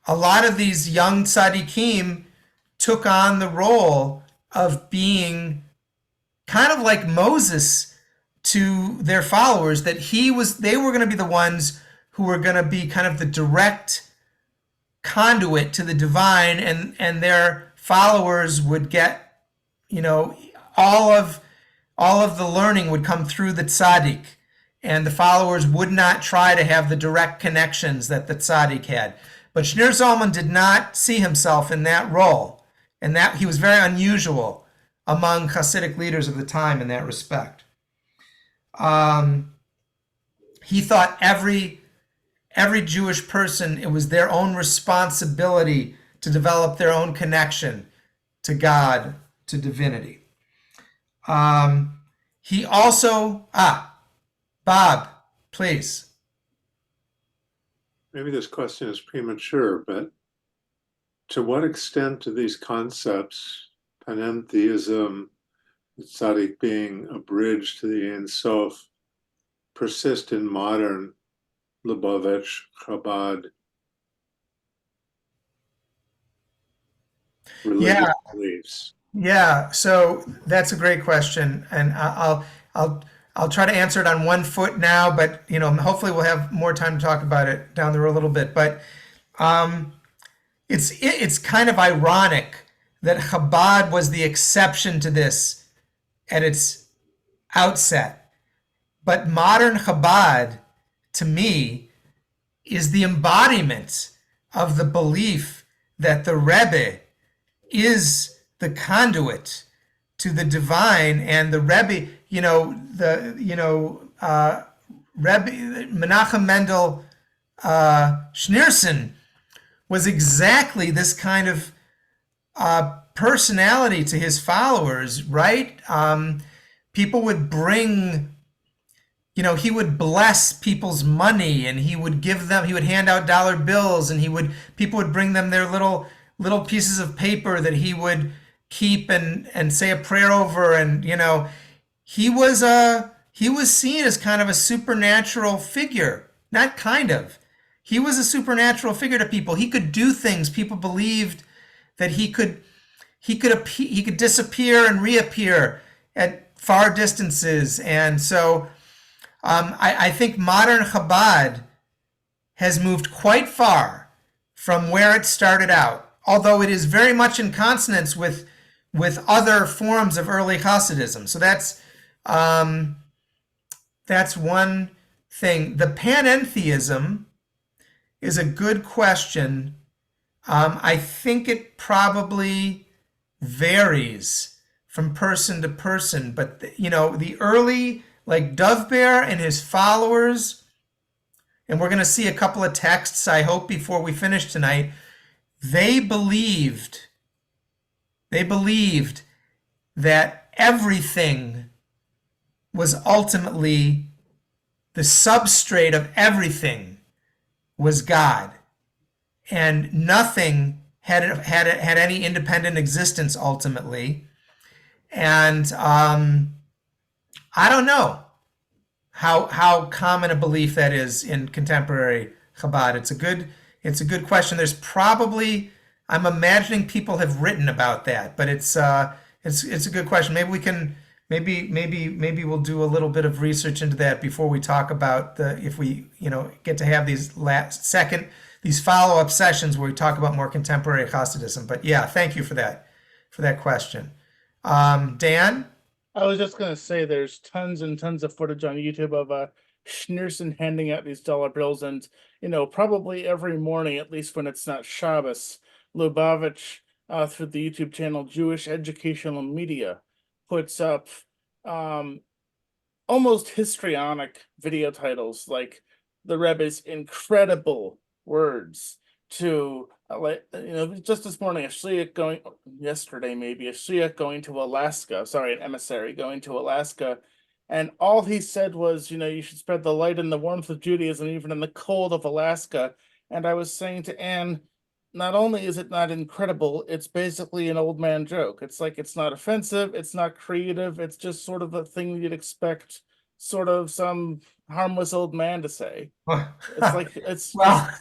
Speaker 1: a lot of these young tzaddikim took on the role of being kind of like Moses to their followers, that they were going to be the ones who were going to be kind of the direct conduit to the divine, and their followers would get, all of the learning would come through the tzaddik, and the followers would not try to have the direct connections that the tzaddik had. But Shneur Zalman did not see himself in that role, and that he was very unusual among Hasidic leaders of the time in that respect. He thought every Jewish person, it was their own responsibility to develop their own connection to God, to divinity. He also, Bob, please.
Speaker 4: Maybe this question is premature, but to what extent do these concepts, panentheism, the tzaddik being a bridge to the Ein Sof, persist in modern Lubavitch, Chabad religious beliefs?
Speaker 1: Yeah, so that's a great question, and I'll try to answer it on one foot now, but hopefully we'll have more time to talk about it down the road a little bit. But it's kind of ironic that Chabad was the exception to this at its outset, but modern Chabad, to me, is the embodiment of the belief that the Rebbe is the conduit to the divine, and the Rebbe, Rebbe Menachem Mendel Schneerson was exactly this kind of personality to his followers, right? People would bring, he would bless people's money, and he would hand out dollar bills, and people would bring them their little pieces of paper that he would keep and say a prayer over, and he was seen as kind of a supernatural figure. Not kind of. He was a supernatural figure to people. He could do things. People believed that he could disappear and reappear at far distances. And so I think modern Chabad has moved quite far from where it started out, although it is very much in consonance with other forms of early Hasidism. So that's one thing. The panentheism is a good question. I think it probably varies from person to person, but the early, like Dov Bear and his followers, and we're going to see a couple of texts, I hope, before we finish tonight. They believed that everything was ultimately, the substrate of everything was God, and nothing had any independent existence ultimately. And I don't know how common a belief that is in contemporary Chabad. It's a good question. There's probably, I'm imagining people have written about that, but it's a good question. Maybe we can, maybe we'll do a little bit of research into that before we talk about if we get to have these follow-up sessions where we talk about more contemporary Hasidism. But yeah, thank you for that question. Dan?
Speaker 3: I was just going to say there's tons and tons of footage on YouTube of Schneerson handing out these dollar bills, and probably every morning, at least when it's not Shabbos, Lubavitch through the YouTube channel Jewish Educational Media puts up almost histrionic video titles like the Rebbe's incredible words to just this morning, a shliach going to Alaska, an emissary going to Alaska, and all he said was, you should spread the light and the warmth of Judaism even in the cold of Alaska. And I was saying to Anne, not only is it not incredible, it's basically an old man joke. It's like, it's not offensive, it's not creative, it's just sort of a thing you'd expect sort of some harmless old man to say. It's like,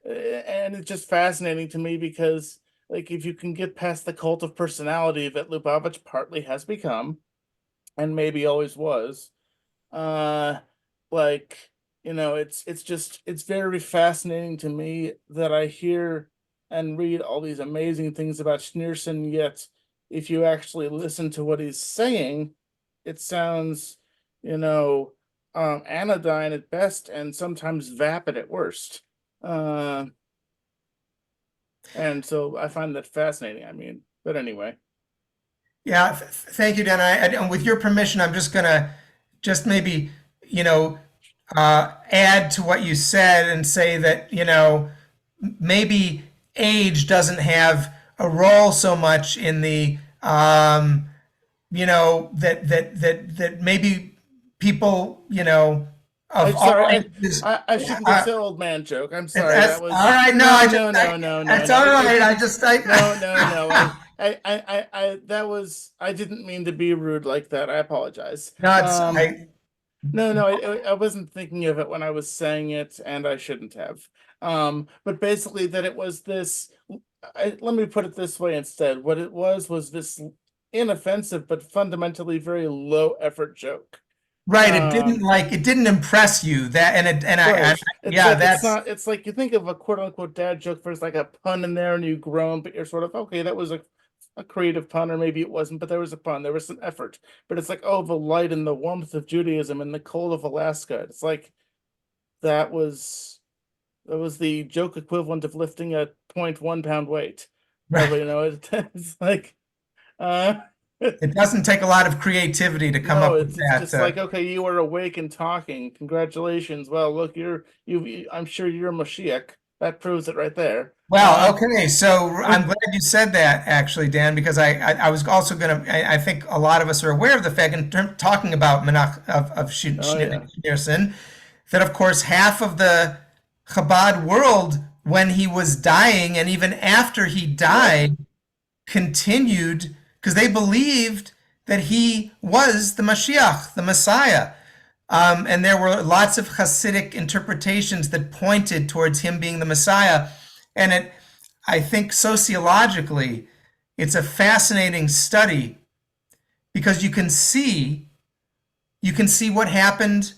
Speaker 3: and it's just fascinating to me because, like, if you can get past the cult of personality that Lubavitch partly has become, and maybe always was, it's very fascinating to me that I hear and read all these amazing things about Schneerson, yet if you actually listen to what he's saying, it sounds, anodyne at best and sometimes vapid at worst. And so I find that fascinating. But anyway.
Speaker 1: Yeah, thank you, Dan. And with your permission, I'm just gonna maybe add to what you said and say that maybe age doesn't have a role so much in the that maybe people
Speaker 3: I shouldn't have said old man joke. I'm sorry.
Speaker 1: That was all right. No,
Speaker 3: no.
Speaker 1: That's all right.
Speaker 3: No. I didn't mean to be rude like that. I apologize.
Speaker 1: No, it's
Speaker 3: No, I wasn't thinking of it when I was saying it, and I shouldn't have. But basically, that it was this. Let me put it this way instead. What it was this inoffensive but fundamentally very low effort joke.
Speaker 1: right.
Speaker 3: Um,
Speaker 1: It didn't impress you that,
Speaker 3: Right.
Speaker 1: yeah,
Speaker 3: It's
Speaker 1: that's
Speaker 3: not, it's like you think of a quote unquote dad joke, there's like a pun in there and you groan, but you're sort of, okay, that was a creative pun, or maybe it wasn't, but there was a pun, there was some effort. But it's like, oh, the light and the warmth of Judaism and the cold of Alaska. It's like that was the joke equivalent of lifting a 0.1 pound weight.
Speaker 1: right.
Speaker 3: It's like uh
Speaker 1: It doesn't take a lot of creativity to come
Speaker 3: no,
Speaker 1: up with
Speaker 3: it's
Speaker 1: that.
Speaker 3: just like, okay, you are awake and talking. Congratulations. Well, look, I'm sure you're Mashiach. That proves it right there.
Speaker 1: Well, okay, so I'm glad you said that actually, Dan, because I was also going to, I think a lot of us are aware of the fact, talking about Menach of
Speaker 3: Oh yeah.
Speaker 1: Schneerson, that of course half of the Chabad world, when he was dying and even after he died, continued because they believed that he was the Mashiach, the Messiah. And there were lots of Hasidic interpretations that pointed towards him being the Messiah. And I think sociologically, it's a fascinating study because you can see what happened,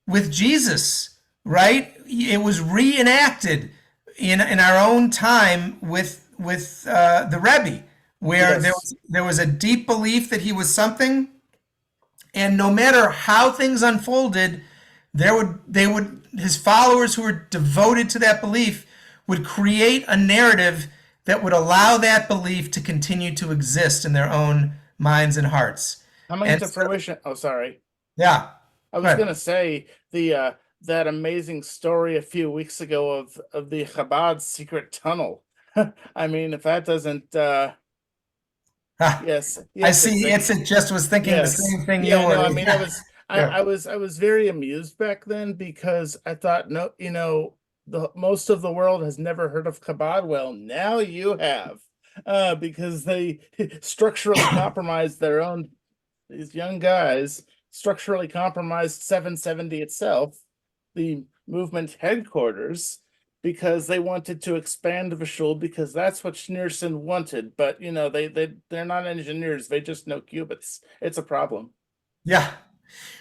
Speaker 1: with Jesus, right? It was reenacted in our own time with the Rebbe, where
Speaker 3: Yes.
Speaker 1: there was a deep belief that he was something, and no matter how things unfolded, his followers who were devoted to that belief would create a narrative that would allow that belief to continue to exist in their own minds and hearts.
Speaker 3: Coming
Speaker 1: And
Speaker 3: to
Speaker 1: so,
Speaker 3: fruition. Oh, sorry.
Speaker 1: yeah,
Speaker 3: I
Speaker 1: go
Speaker 3: was
Speaker 1: ahead.
Speaker 3: gonna say the that amazing story a few weeks ago of the Chabad secret tunnel. I mean, if that doesn't
Speaker 1: Ah,
Speaker 3: yes,
Speaker 1: I
Speaker 3: yes,
Speaker 1: see. It just was thinking the
Speaker 3: yes.
Speaker 1: same thing you
Speaker 3: Yeah, no,
Speaker 1: were.
Speaker 3: I mean,
Speaker 1: Yeah, yeah.
Speaker 3: I was very amused back then because I thought, no, the most of the world has never heard of Chabad. Well, now you have, because they structurally compromised these young guys structurally compromised 770 itself, the movement headquarters, because they wanted to expand the shul because that's what Schneerson wanted. But they're not engineers; they just know qubits. It's a problem.
Speaker 1: Yeah.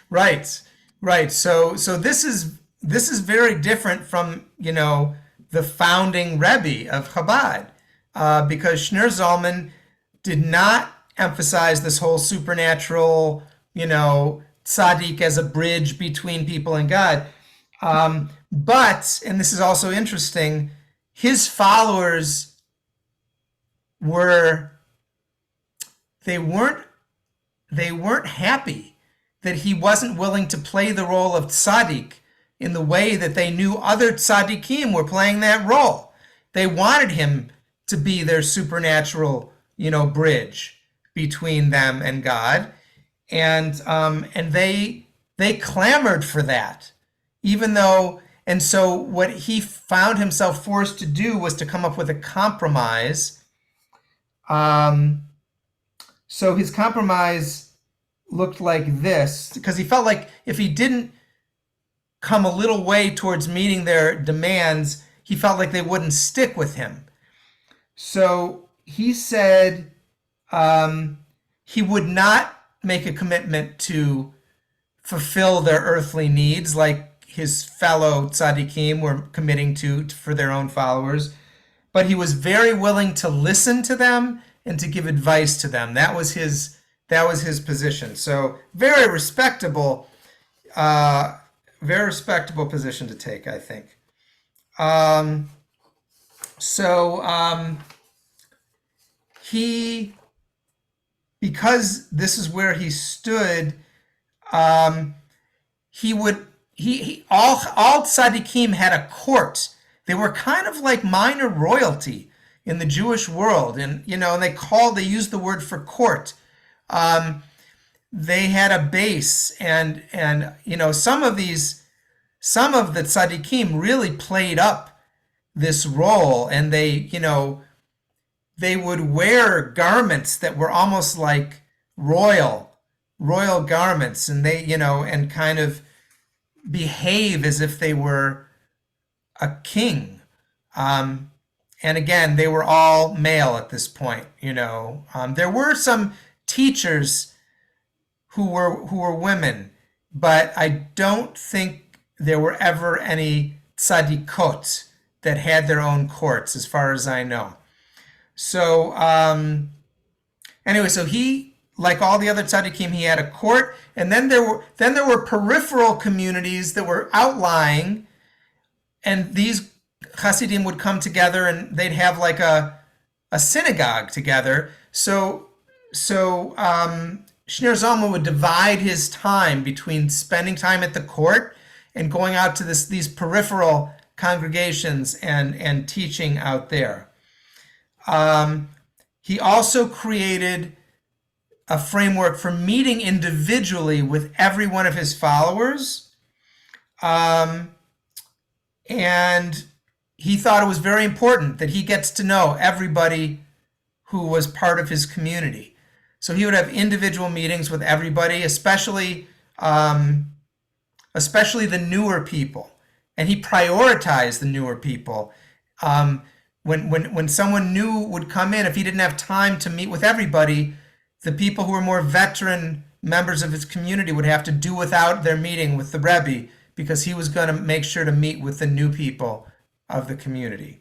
Speaker 1: Right, right. So this is very different from the founding Rebbe of Chabad, because Schneur Zalman did not emphasize this whole supernatural, tzaddik as a bridge between people and God. But, and this is also interesting, his followers were they weren't they weren't happy that he wasn't willing to play the role of tzaddik in the way that they knew other tzaddikim were playing that role. They wanted him to be their supernatural, bridge between them and God, and they clamored for that, even though. And so what he found himself forced to do was to come up with a compromise. So his compromise looked like this because he felt like if he didn't come a little way towards meeting their demands, he felt like they wouldn't stick with him. So he said he would not make a commitment to fulfill their earthly needs like his fellow tzaddikim were committing to for their own followers, but he was very willing to listen to them and to give advice to them. That was his position. So very respectable position to take, I think. He, because this is where he stood, all tzaddikim had a court. They were kind of like minor royalty in the Jewish world, and they used the word for court. They had a base, and some of the tzaddikim really played up this role, and they they would wear garments that were almost like royal garments, and they, and kind of behave as if they were a king. And again, they were all male at this point. There were some teachers who were women, but I don't think there were ever any tzaddikot that had their own courts, as far as I know. So anyway, so he, like all the other tzaddikim, he had a court, and then there were peripheral communities that were outlying, and these Hasidim would come together and they'd have like a synagogue together. So Shneur Zalman would divide his time between spending time at the court and going out to these peripheral congregations and teaching out there. He also created a framework for meeting individually with every one of his followers. And he thought it was very important that he gets to know everybody who was part of his community. So he would have individual meetings with everybody, especially the newer people. And he prioritized the newer people. When someone new would come in, if he didn't have time to meet with everybody, the people who were more veteran members of his community would have to do without their meeting with the Rebbe, because he was going to make sure to meet with the new people of the community.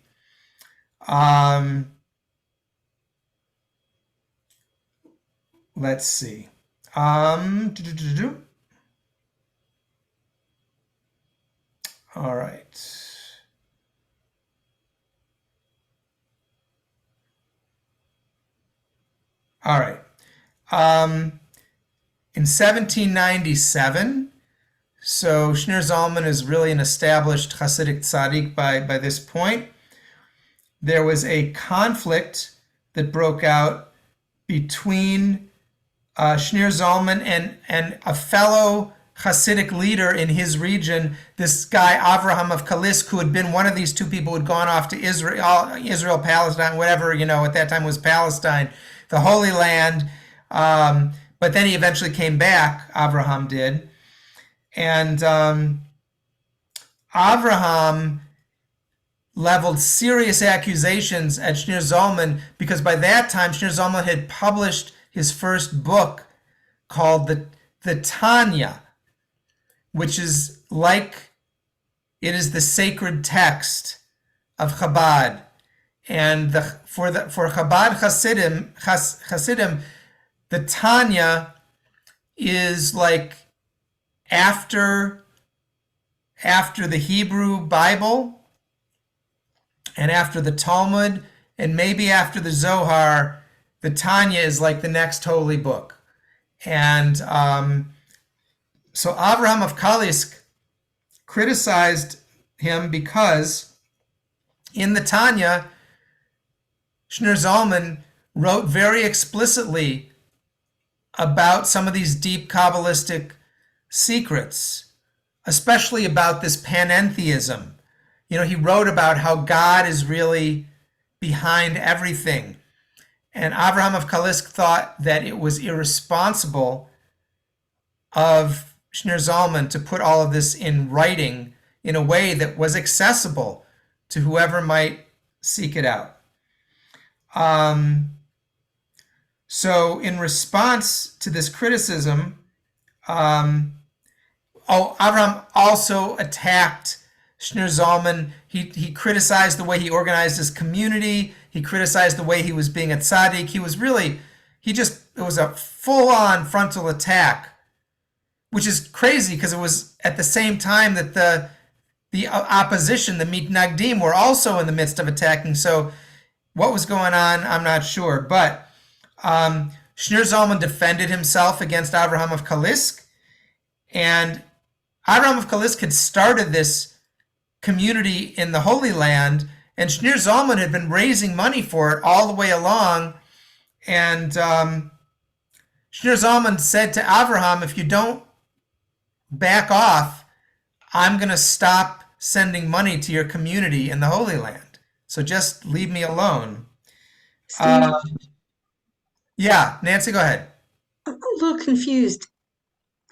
Speaker 1: Let's see. All right. All right. In 1797, so Shneur Zalman is really an established Hasidic tzaddik by this point. There was a conflict that broke out between Shneur Zalman and a fellow Hasidic leader in his region, this guy Avraham of Kalisk, who had been one of these two people who had gone off to Israel, Palestine, whatever, at that time was Palestine, the Holy Land. But then he eventually came back, Avraham did. And Avraham leveled serious accusations at Shneur Zalman, because by that time Shneur Zalman had published his first book called the Tanya, which is it is the sacred text of Chabad. And for Chabad Hasidim, the Tanya is like after the Hebrew Bible and after the Talmud and maybe after the Zohar, the Tanya is like the next holy book. And so Avraham of Kalisk criticized him because in the Tanya, Shneur Zalman wrote very explicitly about some of these deep Kabbalistic secrets, especially about this panentheism. He wrote about how God is really behind everything. And Avraham of Kalisk thought that it was irresponsible of Shneur Zalman to put all of this in writing in a way that was accessible to whoever might seek it out. So in response to this criticism, Avraham also attacked Shneur Zalman. He criticized the way he organized his community. He criticized the way he was being a tzaddik. It was a full-on frontal attack, which is crazy because it was at the same time that the opposition, the mitnagdim, were also in the midst of attacking. So what was going on, I'm not sure. But Shneur Zalman defended himself against Avraham of Kalisk. And Avraham of Kalisk had started this community in the Holy Land, and Shneur Zalman had been raising money for it all the way along. And Shneur Zalman said to Avraham, if you don't back off, I'm going to stop sending money to your community in the Holy Land. So just leave me alone.
Speaker 2: Steve,
Speaker 1: Yeah, Nancy, go ahead.
Speaker 2: I'm a little confused.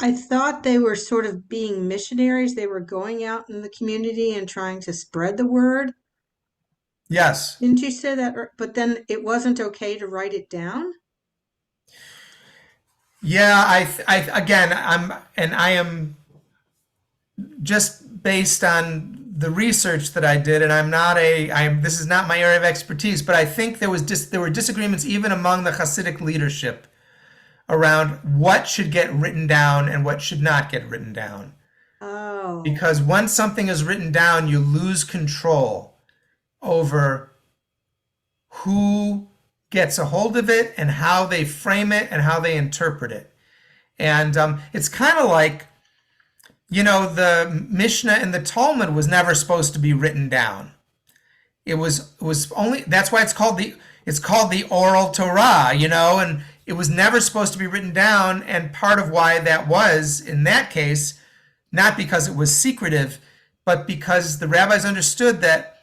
Speaker 2: I thought they were sort of being missionaries. They were going out in the community and trying to spread the word.
Speaker 1: Yes.
Speaker 2: Didn't you say that? But then it wasn't okay to write it down?
Speaker 1: Yeah, again, I am just based on the research that I did, and this is not my area of expertise, but I think there were disagreements even among the Hasidic leadership around what should get written down and what should not get written down.
Speaker 2: Oh,
Speaker 1: Because once something is written down, you lose control over who gets a hold of it and how they frame it and how they interpret it. And it's kind of like, the Mishnah and the Talmud was never supposed to be written down. It was only, that's why it's called the oral Torah, and it was never supposed to be written down. And part of why that was, in that case, not because it was secretive, but because the rabbis understood that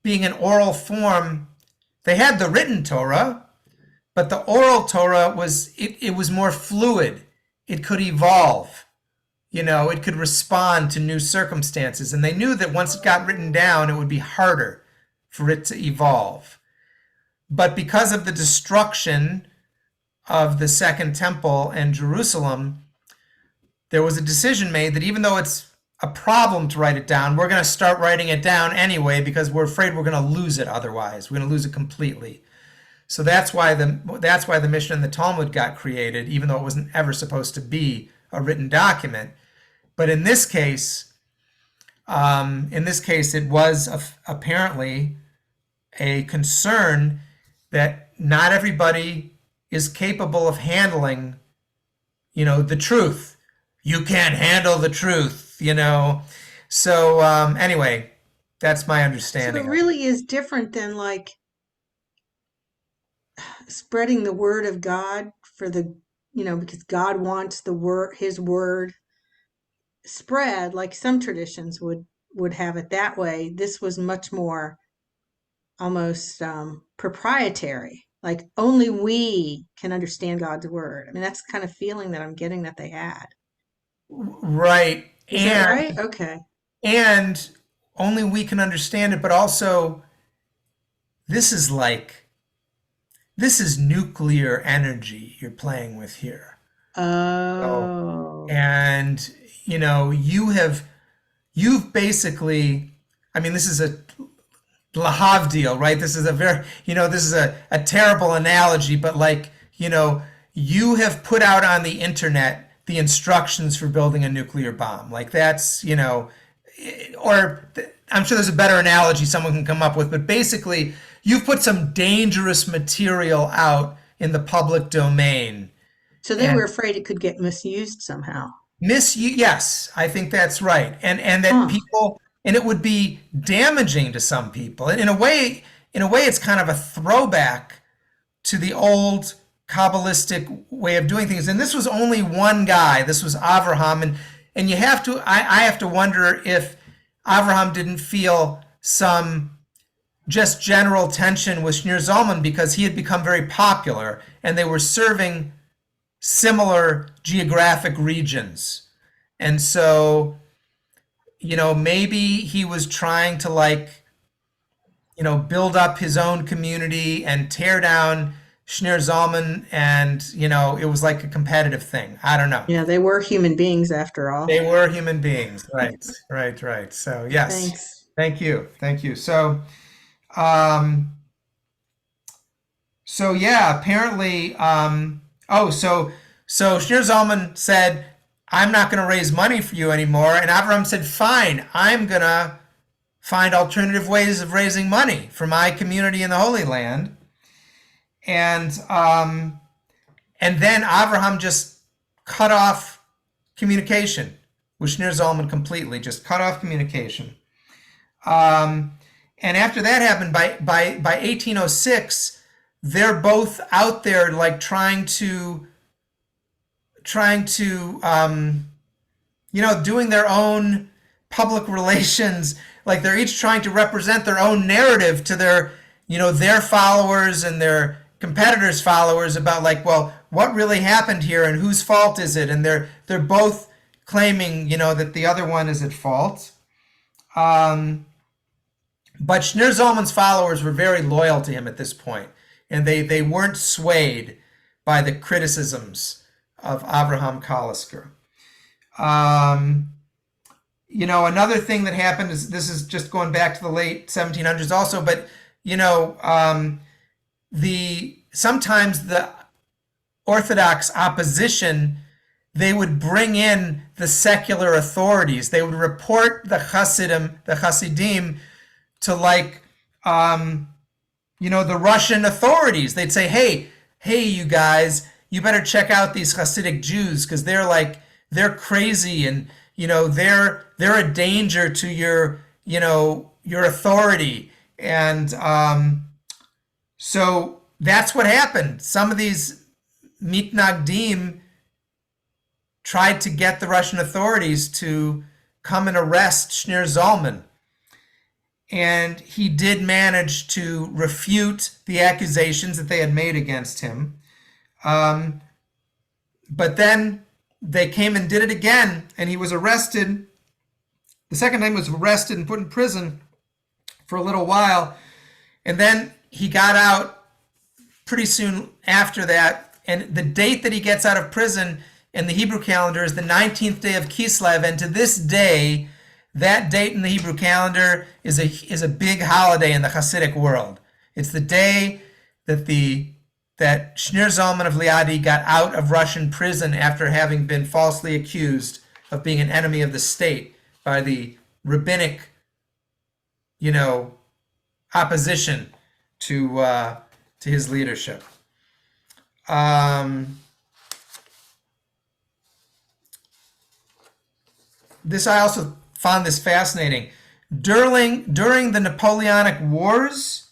Speaker 1: being an oral form, they had the written Torah, but the oral Torah was more fluid. It could evolve. It could respond to new circumstances. And they knew that once it got written down, it would be harder for it to evolve. But because of the destruction of the Second Temple and Jerusalem, there was a decision made that even though it's a problem to write it down, we're going to start writing it down anyway because we're afraid we're going to lose it otherwise. We're going to lose it completely. So that's why the Mishnah and the Talmud got created, even though it wasn't ever supposed to be a written document. But in this case, it was apparently a concern that not everybody is capable of handling, the truth. You can't handle the truth, So anyway, that's my
Speaker 2: so
Speaker 1: understanding.
Speaker 2: it really is different than like spreading the word of God because God wants his word spread, like some traditions would have it that way. This was much more almost proprietary, like only we can understand God's word. I mean, that's the kind of feeling that I'm getting that they had.
Speaker 1: Right.
Speaker 2: Is that right? Okay.
Speaker 1: And only we can understand it, but also this is nuclear energy you're playing with here.
Speaker 2: Oh.
Speaker 1: And you've basically, this is a lahavdil, right? This is a terrible analogy, but you have put out on the internet the instructions for building a nuclear bomb. Like that's, or I'm sure there's a better analogy someone can come up with, but basically you've put some dangerous material out in the public domain.
Speaker 2: So they were afraid it could get misused somehow.
Speaker 1: Yes, I think that's right. And that people, and it would be damaging to some people. And in a way, it's kind of a throwback to the old Kabbalistic way of doing things. And this was only one guy. This was Avraham. And I have to wonder if Avraham didn't feel some just general tension with Shneur Zalman because he had become very popular and they were serving similar geographic regions. And so, maybe he was trying to build up his own community and tear down Shneur Zalman, and, it was like a competitive thing. I don't know.
Speaker 2: Yeah, they were human beings after all.
Speaker 1: They were human beings. Right. So, yes.
Speaker 2: Thanks.
Speaker 1: Thank you. So, yeah, apparently, so Shneur Zalman said, I'm not going to raise money for you anymore. And Avraham said, fine, I'm going to find alternative ways of raising money for my community in the Holy Land. And then Avraham just cut off communication with Shneur Zalman completely, just cut off communication. And after that happened, by 1806, they're both out there trying to doing their own public relations, like they're each trying to represent their own narrative to their their followers and their competitors' followers about like, well, what really happened here and whose fault is it? And they're both claiming, that the other one is at fault. But Shneur Zalman's followers were very loyal to him at this point, and they weren't swayed by the criticisms of Avraham Kalisker. Another thing that happened is, this is just going back to the late 1700s also, but sometimes the Orthodox opposition, they would bring in the secular authorities. They would report the Hasidim to the Russian authorities. They'd say, hey, you guys, you better check out these Hasidic Jews because they're crazy and they're a danger to your authority. And so that's what happened. Some of these mitnagdim tried to get the Russian authorities to come and arrest Shneur Zalman. And he did manage to refute the accusations that they had made against him. But then they came and did it again, and he was arrested. The second time he was arrested and put in prison for a little while. And then he got out pretty soon after that. And the date that he gets out of prison in the Hebrew calendar is the 19th day of Kislev. And to this day, that date in the Hebrew calendar is a big holiday in the Hasidic world. It's the day that Shneur Zalman of Liadi got out of Russian prison after having been falsely accused of being an enemy of the state by the rabbinic, opposition to his leadership. This, I also found this fascinating. During the Napoleonic Wars,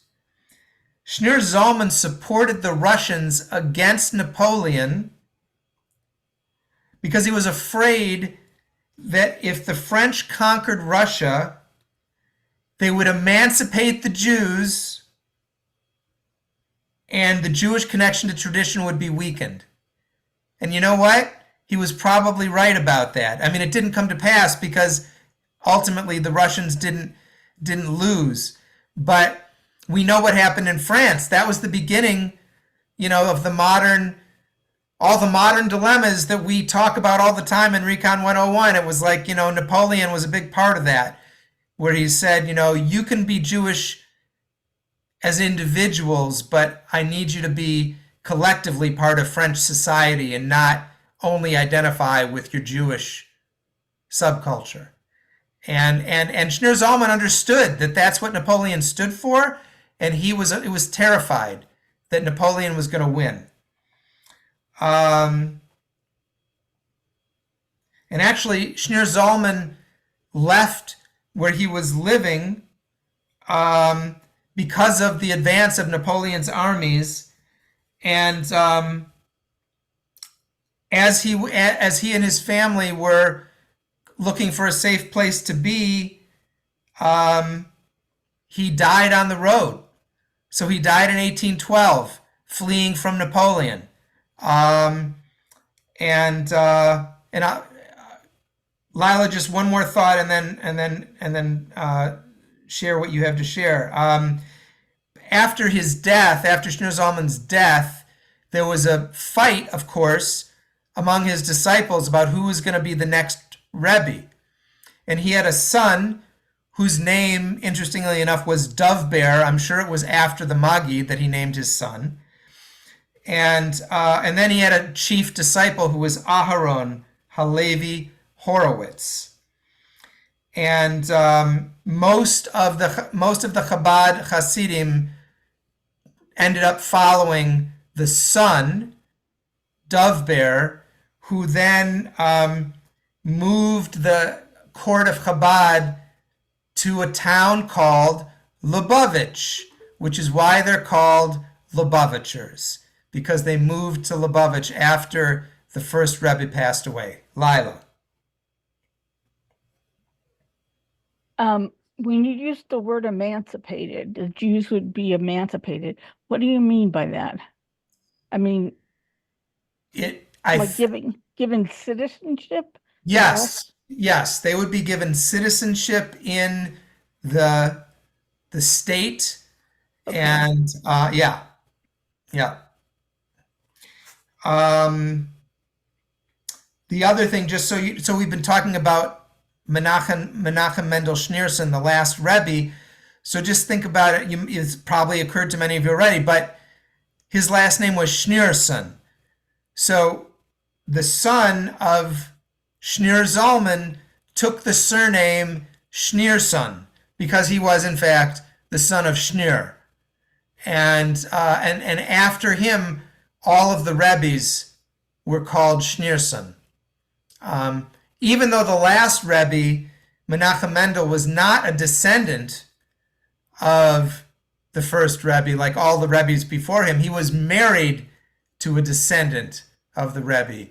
Speaker 1: Shneur Zalman supported the Russians against Napoleon because he was afraid that if the French conquered Russia, they would emancipate the Jews and the Jewish connection to tradition would be weakened. And you know what? He was probably right about that. I mean, it didn't come to pass because ultimately the Russians didn't lose. But we know what happened in France. That was the beginning, of all the modern dilemmas that we talk about all the time in Recon 101. It was like, Napoleon was a big part of that, where he said, you can be Jewish as individuals, but I need you to be collectively part of French society and not only identify with your Jewish subculture. And Shneur Zalman understood that that's what Napoleon stood for, and he was terrified that Napoleon was going to win. And actually, Shneur Zalman left where he was living because of the advance of Napoleon's armies, and as he and his family were looking for a safe place to be, he died on the road. So he died in 1812, fleeing from Napoleon. Lila, just one more thought, and then share what you have to share. After his death, after Shneur Zalman's death, there was a fight, of course, among his disciples about who was going to be the next Rebbe. And he had a son whose name, interestingly enough, was Dov Bear. I'm sure it was after the Maggid that he named his son. And then he had a chief disciple who was Aharon Halevi Horowitz. And most of the Chabad Hasidim ended up following the son, Dov Bear, who then moved the court of Chabad to a town called Lubavitch, which is why they're called Lubavitchers, because they moved to Lubavitch after the first Rebbe passed away. Lila.
Speaker 5: when you use the word emancipated, the Jews would be emancipated. What do you mean by that? I mean, like given citizenship?
Speaker 1: Yes, yes, they would be given citizenship in the state,
Speaker 5: Okay.
Speaker 1: and yeah. The other thing, just so we've been talking about Menachem Mendel Schneerson, the last Rebbe. So just think about it. It's probably occurred to many of you already, but his last name was Schneerson. So the son of Schneer Zalman took the surname Schneerson because he was in fact the son of Schneer, and after him, all of the Rebbes were called Schneerson. Even though the last Rebbe, Menachem Mendel, was not a descendant of the first Rebbe, like all the Rebbes before him, he was married to a descendant of the Rebbe.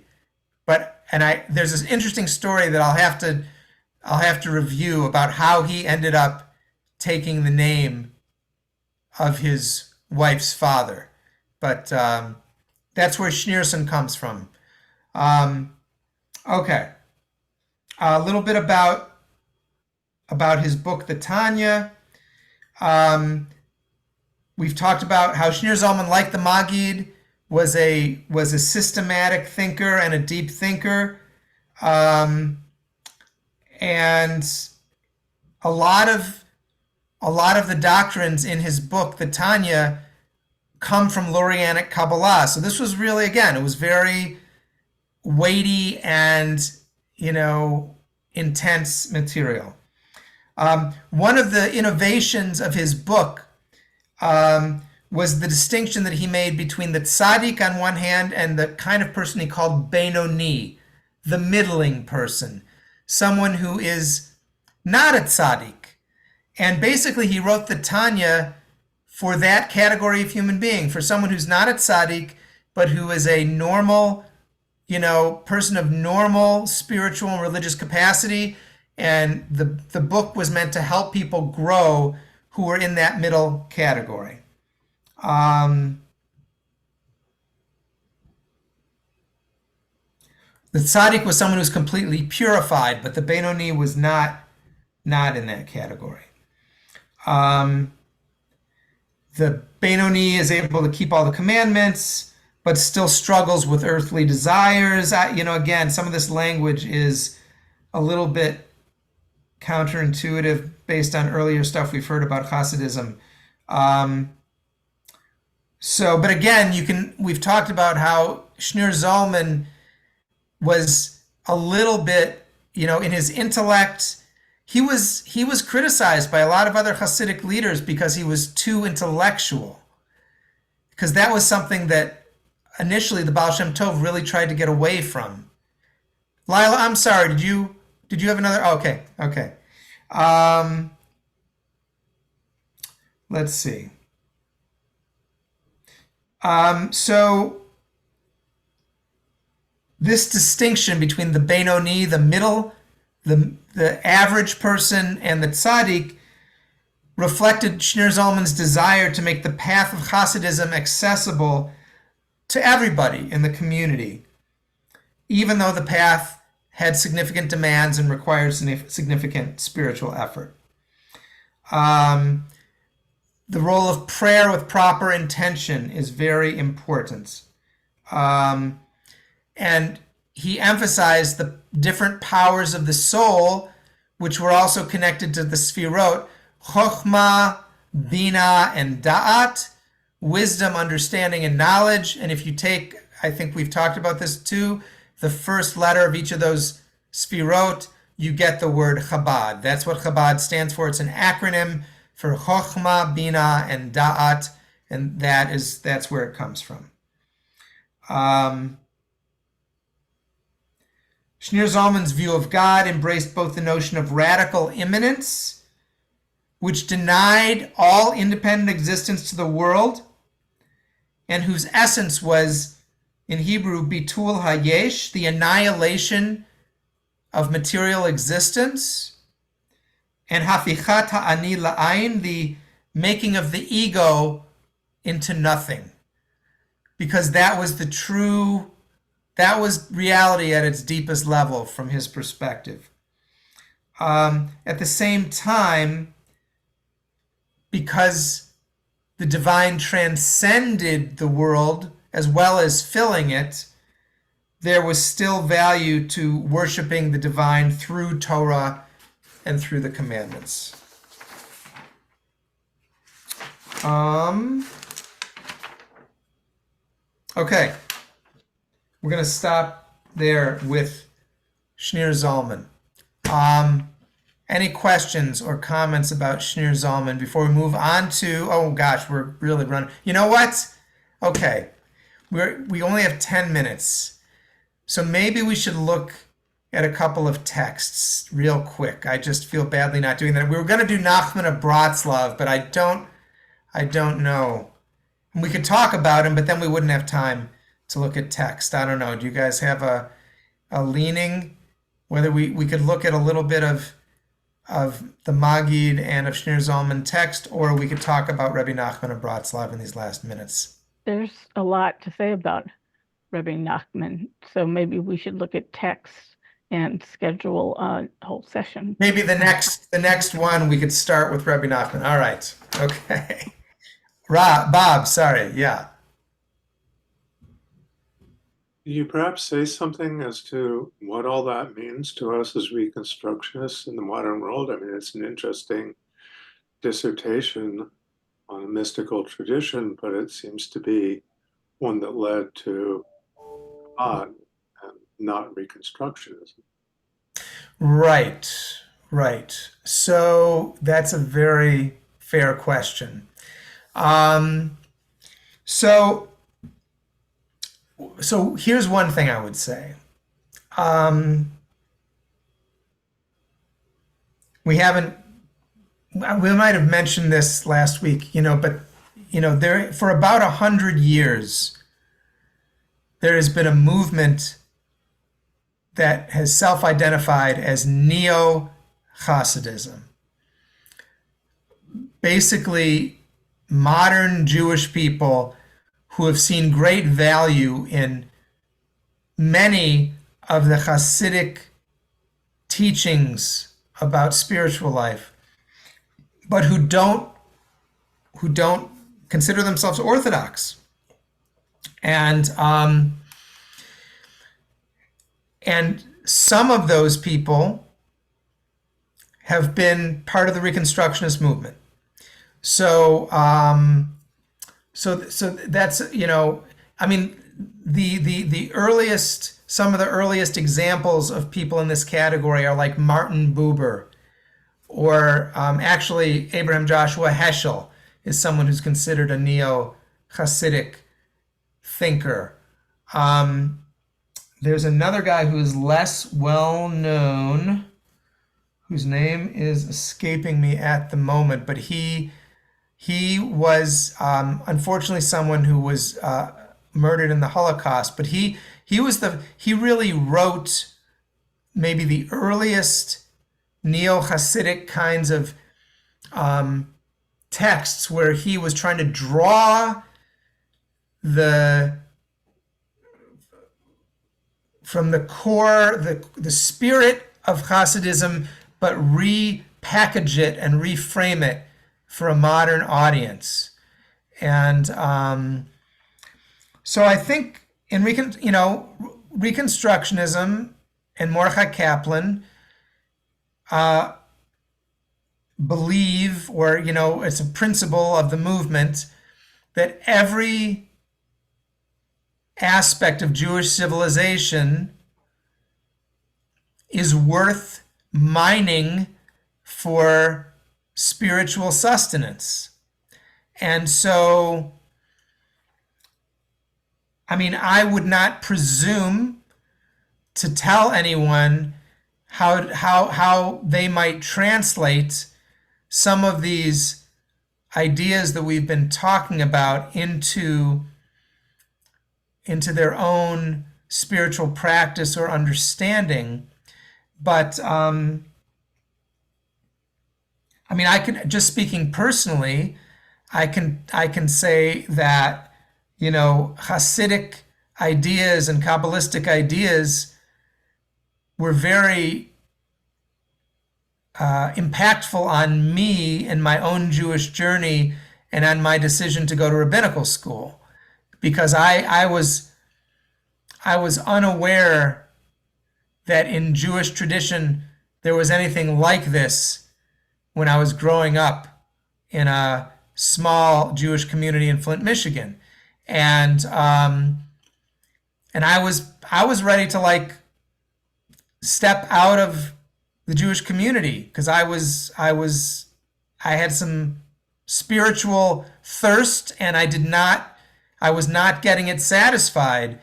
Speaker 1: There's this interesting story that I'll have to review about how he ended up taking the name of his wife's father. But that's where Schneerson comes from. Okay. A little bit about his book, the Tanya. We've talked about how Schneer Zalman, like the Maggid, was a systematic thinker and a deep thinker, and a lot of the doctrines in his book, the Tanya, come from Lurianic Kabbalah. So this was really, again, it was very weighty and intense material. One of the innovations of his book was the distinction that he made between the tzaddik on one hand and the kind of person he called Benoni, the middling person, someone who is not a tzaddik. And basically he wrote the Tanya for that category of human being, for someone who's not a tzaddik, but who is a normal, person of normal spiritual and religious capacity. And the book was meant to help people grow who were in that middle category. The tzaddik was someone who was completely purified, but the Benoni was not in that category. The Benoni is able to keep all the commandments, but still struggles with earthly desires. Again, some of this language is a little bit counterintuitive based on earlier stuff we've heard about Hasidism. But again, we've talked about how Schneer Zalman was a little bit, in his intellect, he was criticized by a lot of other Hasidic leaders because he was too intellectual. Because that was something that initially the Ba'al Shem Tov really tried to get away from. Lila, I'm sorry, did you have another? Oh, okay. Let's see. So this distinction between the Benoni, the middle, the average person, and the tzaddik reflected Schneer Zalman's desire to make the path of Hasidism accessible to everybody in the community, even though the path had significant demands and required significant spiritual effort. The role of prayer with proper intention is very important. And he emphasized the different powers of the soul, which were also connected to the Sfirot, Chokhmah, Bina, and Da'at, wisdom, understanding, and knowledge. And if you take, I think we've talked about this too, the first letter of each of those Sfirot, you get the word Chabad. That's what Chabad stands for. It's an acronym for Chokhmah, Bina, and Da'at, and that's where it comes from. Schneer Zalman's view of God embraced both the notion of radical immanence, which denied all independent existence to the world, and whose essence was, in Hebrew, bitul hayesh, the annihilation of material existence, and hafichat ha'ani la'ayin, the making of the ego into nothing. Because that was that was reality at its deepest level from his perspective. At the same time, because the divine transcended the world as well as filling it, there was still value to worshiping the divine through Torah and through the commandments. Okay, we're going to stop there with Shneur Zalman. Any questions or comments about Shneur Zalman before we move on to, oh gosh, we're really running. You know what? Okay, we only have 10 minutes. So maybe we should look at a couple of texts real quick. I just feel badly not doing that. We were going to do Nachman of Bratzlav, but I don't know. And we could talk about him, but then we wouldn't have time to look at text. I don't know. Do you guys have a leaning? Whether we could look at a little bit of the Maggid and of Shneur Zalman text, or we could talk about Rebbe Nachman of Bratzlav in these last minutes.
Speaker 5: There's a lot to say about Rebbe Nachman, so maybe we should look at text and schedule a whole session.
Speaker 1: Maybe the next one we could start with Rebbe Nachman. All right. Okay. Bob, sorry. Yeah.
Speaker 4: Can you perhaps say something as to what all that means to us as Reconstructionists in the modern world? I mean, it's an interesting dissertation on a mystical tradition, but it seems to be one that led to God and not Reconstructionism. Right.
Speaker 1: So that's a very fair question. So here's one thing I would say. We might have mentioned this last week, but there for about 100 years, there has been a movement that has self-identified as Neo-Hasidism. Basically, modern Jewish people who have seen great value in many of the Hasidic teachings about spiritual life, but who don't consider themselves Orthodox. And some of those people have been part of the Reconstructionist movement. So that's, I mean, the earliest, some of the earliest examples of people in this category are like Martin Buber, or actually Abraham Joshua Heschel is someone who's considered a neo-Hasidic thinker. There's another guy who is less well known, whose name is escaping me at the moment, but he was unfortunately someone who was murdered in the Holocaust. But he really wrote maybe the earliest neo-Hasidic kinds of texts where he was trying to draw from the core, the spirit of Hasidism, but repackage it and reframe it for a modern audience. And so I think in Reconstructionism and Mordechai Kaplan believe, or it's a principle of the movement, that every aspect of Jewish civilization is worth mining for spiritual sustenance. And so, I mean, I would not presume to tell anyone how they might translate some of these ideas that we've been talking about into their own spiritual practice or understanding. But I mean, I can, just speaking personally, I can say that, Hasidic ideas and Kabbalistic ideas were very impactful on me and my own Jewish journey and on my decision to go to rabbinical school, because I was unaware that in Jewish tradition there was anything like this when I was growing up in a small Jewish community in Flint, Michigan, and I was ready to like step out of the Jewish community because I had some spiritual thirst, and I was not getting it satisfied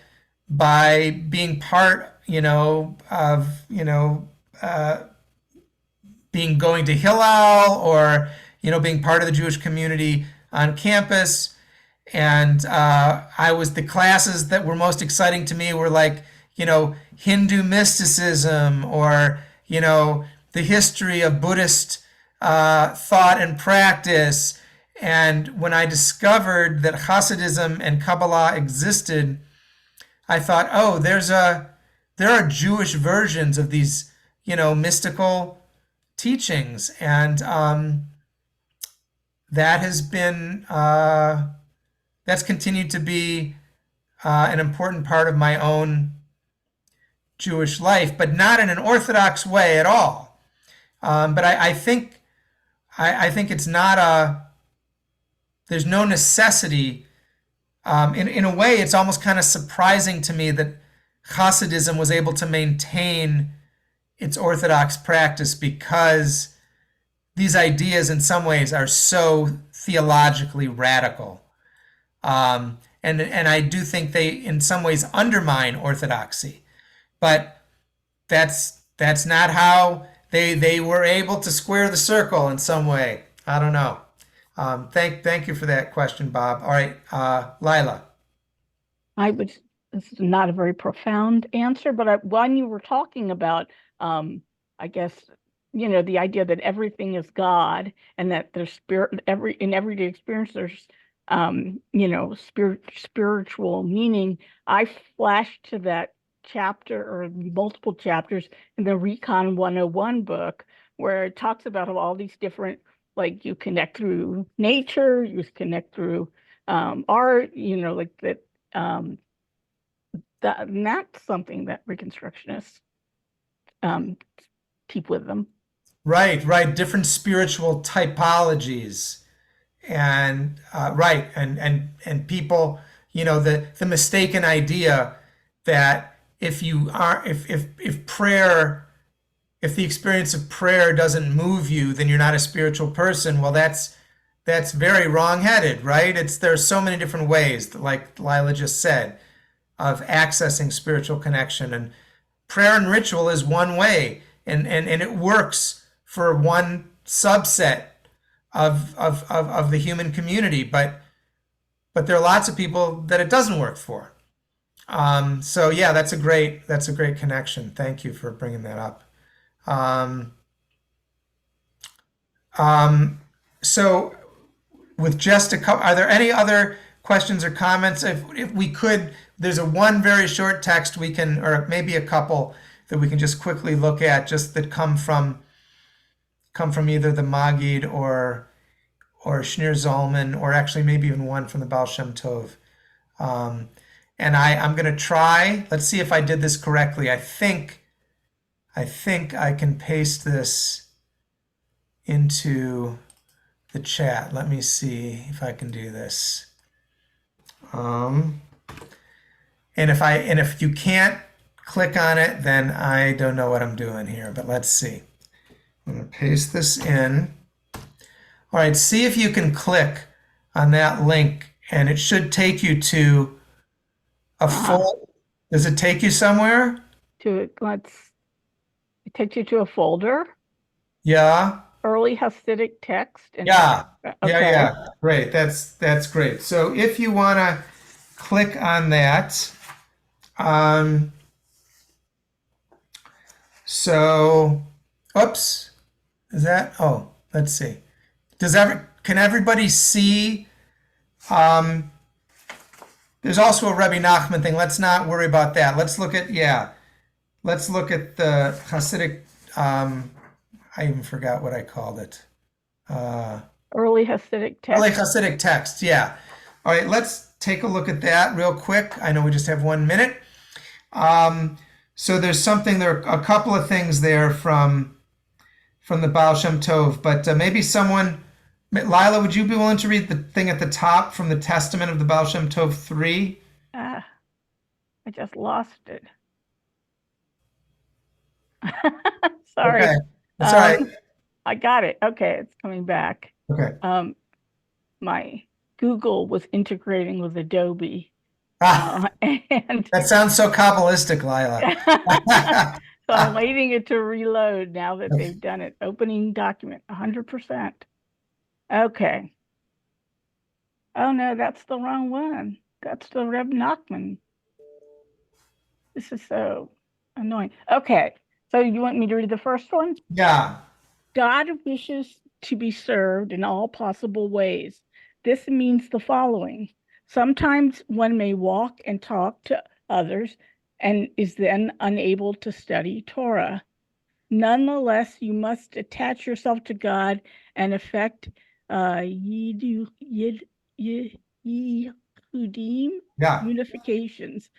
Speaker 1: by being part, of being going to Hillel, or being part of the Jewish community on campus. And the classes that were most exciting to me were like, Hindu mysticism, or the history of Buddhist thought and practice. And when I discovered that Hasidism and Kabbalah existed, I thought, oh, there are Jewish versions of these, mystical teachings, and that has been that's continued to be an important part of my own Jewish life, but not in an Orthodox way at all. But I think it's not there's no necessity. In a way, it's almost kind of surprising to me that Hasidism was able to maintain its Orthodox practice, because these ideas in some ways are so theologically radical. And I do think they in some ways undermine Orthodoxy. But that's not how they were able to square the circle in some way. I don't know. Thank you for that question, Bob. All right, Lila.
Speaker 5: This is not a very profound answer, but when you were talking about, I guess, the idea that everything is God, and that there's in everyday experience there's, spiritual meaning. I flashed to that chapter, or multiple chapters in the Recon 101 book, where it talks about all these different, like, you connect through nature, you connect through art, like that. And that's something that Reconstructionists keep with them.
Speaker 1: Right. Different spiritual typologies, and right, and people, the mistaken idea that if the experience of prayer doesn't move you, then you're not a spiritual person. Well, that's very wrong-headed, right? There's so many different ways, like Lila just said, of accessing spiritual connection, and prayer and ritual is one way, and it works for one subset of the human community, but there are lots of people that it doesn't work for. So yeah, that's a great connection. Thank you for bringing that up. So with just a couple, are there any other questions or comments? If we could, there's one very short text we can, or maybe a couple that we can just quickly look at, just that come from either the Maggid or Shneur Zalman, or actually maybe even one from the Ba'al Shem Tov. And I'm going to try. Let's see if I did this correctly. I think I can paste this into the chat. Let me see if I can do this. And if you can't click on it, then I don't know what I'm doing here. But let's see. I'm going to paste this in. All right, see if you can click on that link, and it should take you to a full. Does it take you somewhere?
Speaker 5: It takes you to a folder.
Speaker 1: Yeah.
Speaker 5: Early Hasidic text.
Speaker 1: Yeah.
Speaker 5: Okay.
Speaker 1: Yeah. Great. That's great. So if you want to click on that, so, oops, is that? Oh, let's see. Can everybody see? There's also a Rebbe Nachman thing. Let's not worry about that. Let's look at the Hasidic. I even forgot what I called it.
Speaker 5: Early Hasidic text.
Speaker 1: Early Hasidic text. Yeah. All right. Let's take a look at that real quick. I know we just have 1 minute. So there are a couple of things there from the Ba'al Shem Tov, but maybe someone. Lila, would you be willing to read the thing at the top from the Testament of the Ba'al Shem Tov 3?
Speaker 5: I just lost it. Sorry.
Speaker 1: Okay. That's all right.
Speaker 5: I got it. Okay, it's coming back.
Speaker 1: Okay.
Speaker 5: My Google was integrating with Adobe. And
Speaker 1: that sounds so Kabbalistic, Lila.
Speaker 5: so I'm waiting it to reload now that they've done it. Opening document, 100%. Okay. Oh no, that's the wrong one. That's the Rebbe Nachman. This is so annoying. Okay, so you want me to read the first one?
Speaker 1: Yeah.
Speaker 5: God wishes to be served in all possible ways. This means the following. Sometimes one may walk and talk to others and is then unable to study Torah. Nonetheless, you must attach yourself to God and effect Yehudim unifications.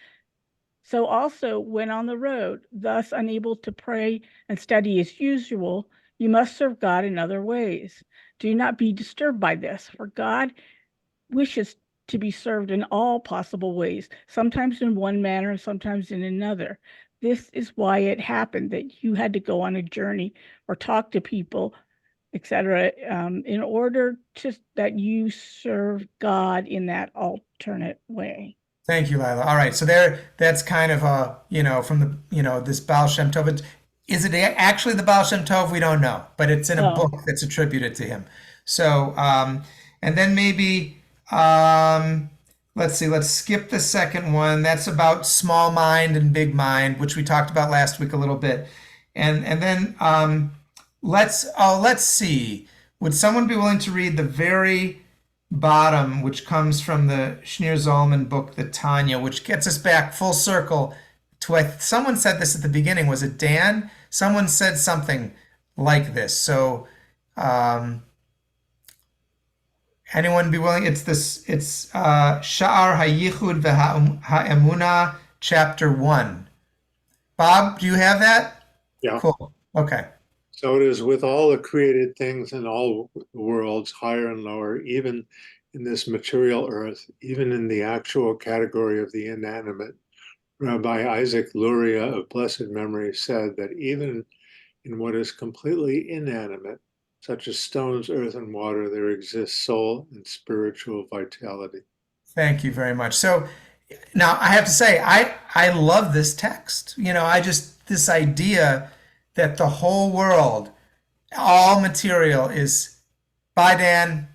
Speaker 5: So also, when on the road, thus unable to pray and study as usual, you must serve God in other ways. Do not be disturbed by this, for God wishes to be served in all possible ways, sometimes in one manner and sometimes in another. This is why it happened that you had to go on a journey or talk to people, etc., in order that you serve God in that alternate way.
Speaker 1: Thank you, Lila. All right, so that's kind of from the this Ba'al Shem Tov. Is it actually the Ba'al Shem Tov? We don't know, but it's in a book that's attributed to him. So, and then maybe let's see. Let's skip the second one. That's about small mind and big mind, which we talked about last week a little bit, and then let's see. Would someone be willing to read the very bottom, which comes from the Shneur Zalman book, the Tanya, which gets us back full circle to someone said this at the beginning. Was it Dan? Someone said something like this. So anyone be willing? It's Sha'ar HaYichud VeHa'emunah, chapter 1. Bob, do you have that?
Speaker 4: Yeah.
Speaker 1: Cool. Okay.
Speaker 4: So it is with all the created things in all worlds, higher and lower, even in this material earth, even in the actual category of the inanimate. Rabbi Isaac Luria of blessed memory said that even in what is completely inanimate, such as stones, earth, and water, there exists soul and spiritual vitality.
Speaker 1: Thank you very much. So now I have to say, I love this text. This idea that the whole world, all material is, by Dan,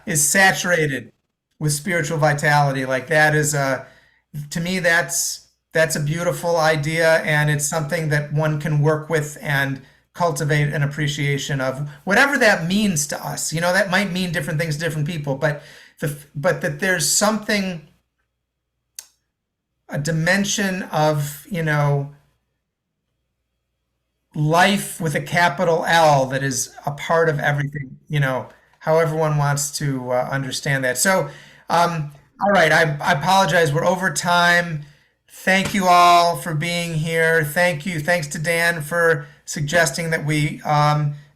Speaker 1: is saturated with spiritual vitality. Like that is to me, that's a beautiful idea, and it's something that one can work with and cultivate an appreciation of, whatever that means to us. That might mean different things to different people, but that there's something, a dimension of, life with a capital L that is a part of everything, however one wants to understand that. So, all right, I apologize. We're over time. Thank you all for being here. Thanks to Dan for suggesting that we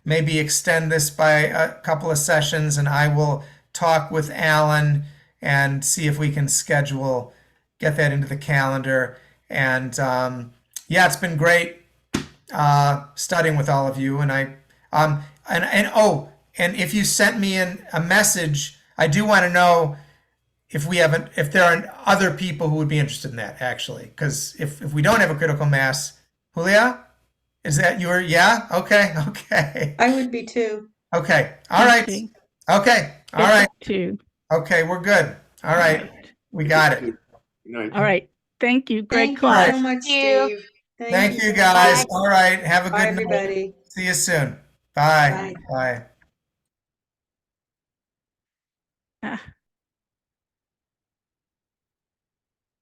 Speaker 1: maybe extend this by a couple of sessions, and I will talk with Alan and see if we can get that into the calendar. And it's been great studying with all of you, and and if you sent me a message, I do want to know if there are other people who would be interested in that, actually, because if we don't have a critical mass, Julia, is that your okay
Speaker 2: I would be too.
Speaker 1: okay, all right, okay, all right,
Speaker 5: Too.
Speaker 1: okay, we're good, all right, we got it.
Speaker 4: Good night.
Speaker 5: All right. Thank you. Great
Speaker 2: Thank
Speaker 5: class.
Speaker 2: you so much,
Speaker 6: Thank you.
Speaker 2: Steve.
Speaker 1: Thank you guys.
Speaker 6: Bye.
Speaker 1: All right, have a
Speaker 2: Bye,
Speaker 1: good night.
Speaker 2: everybody.
Speaker 1: See you soon. Bye. Bye.
Speaker 2: Bye.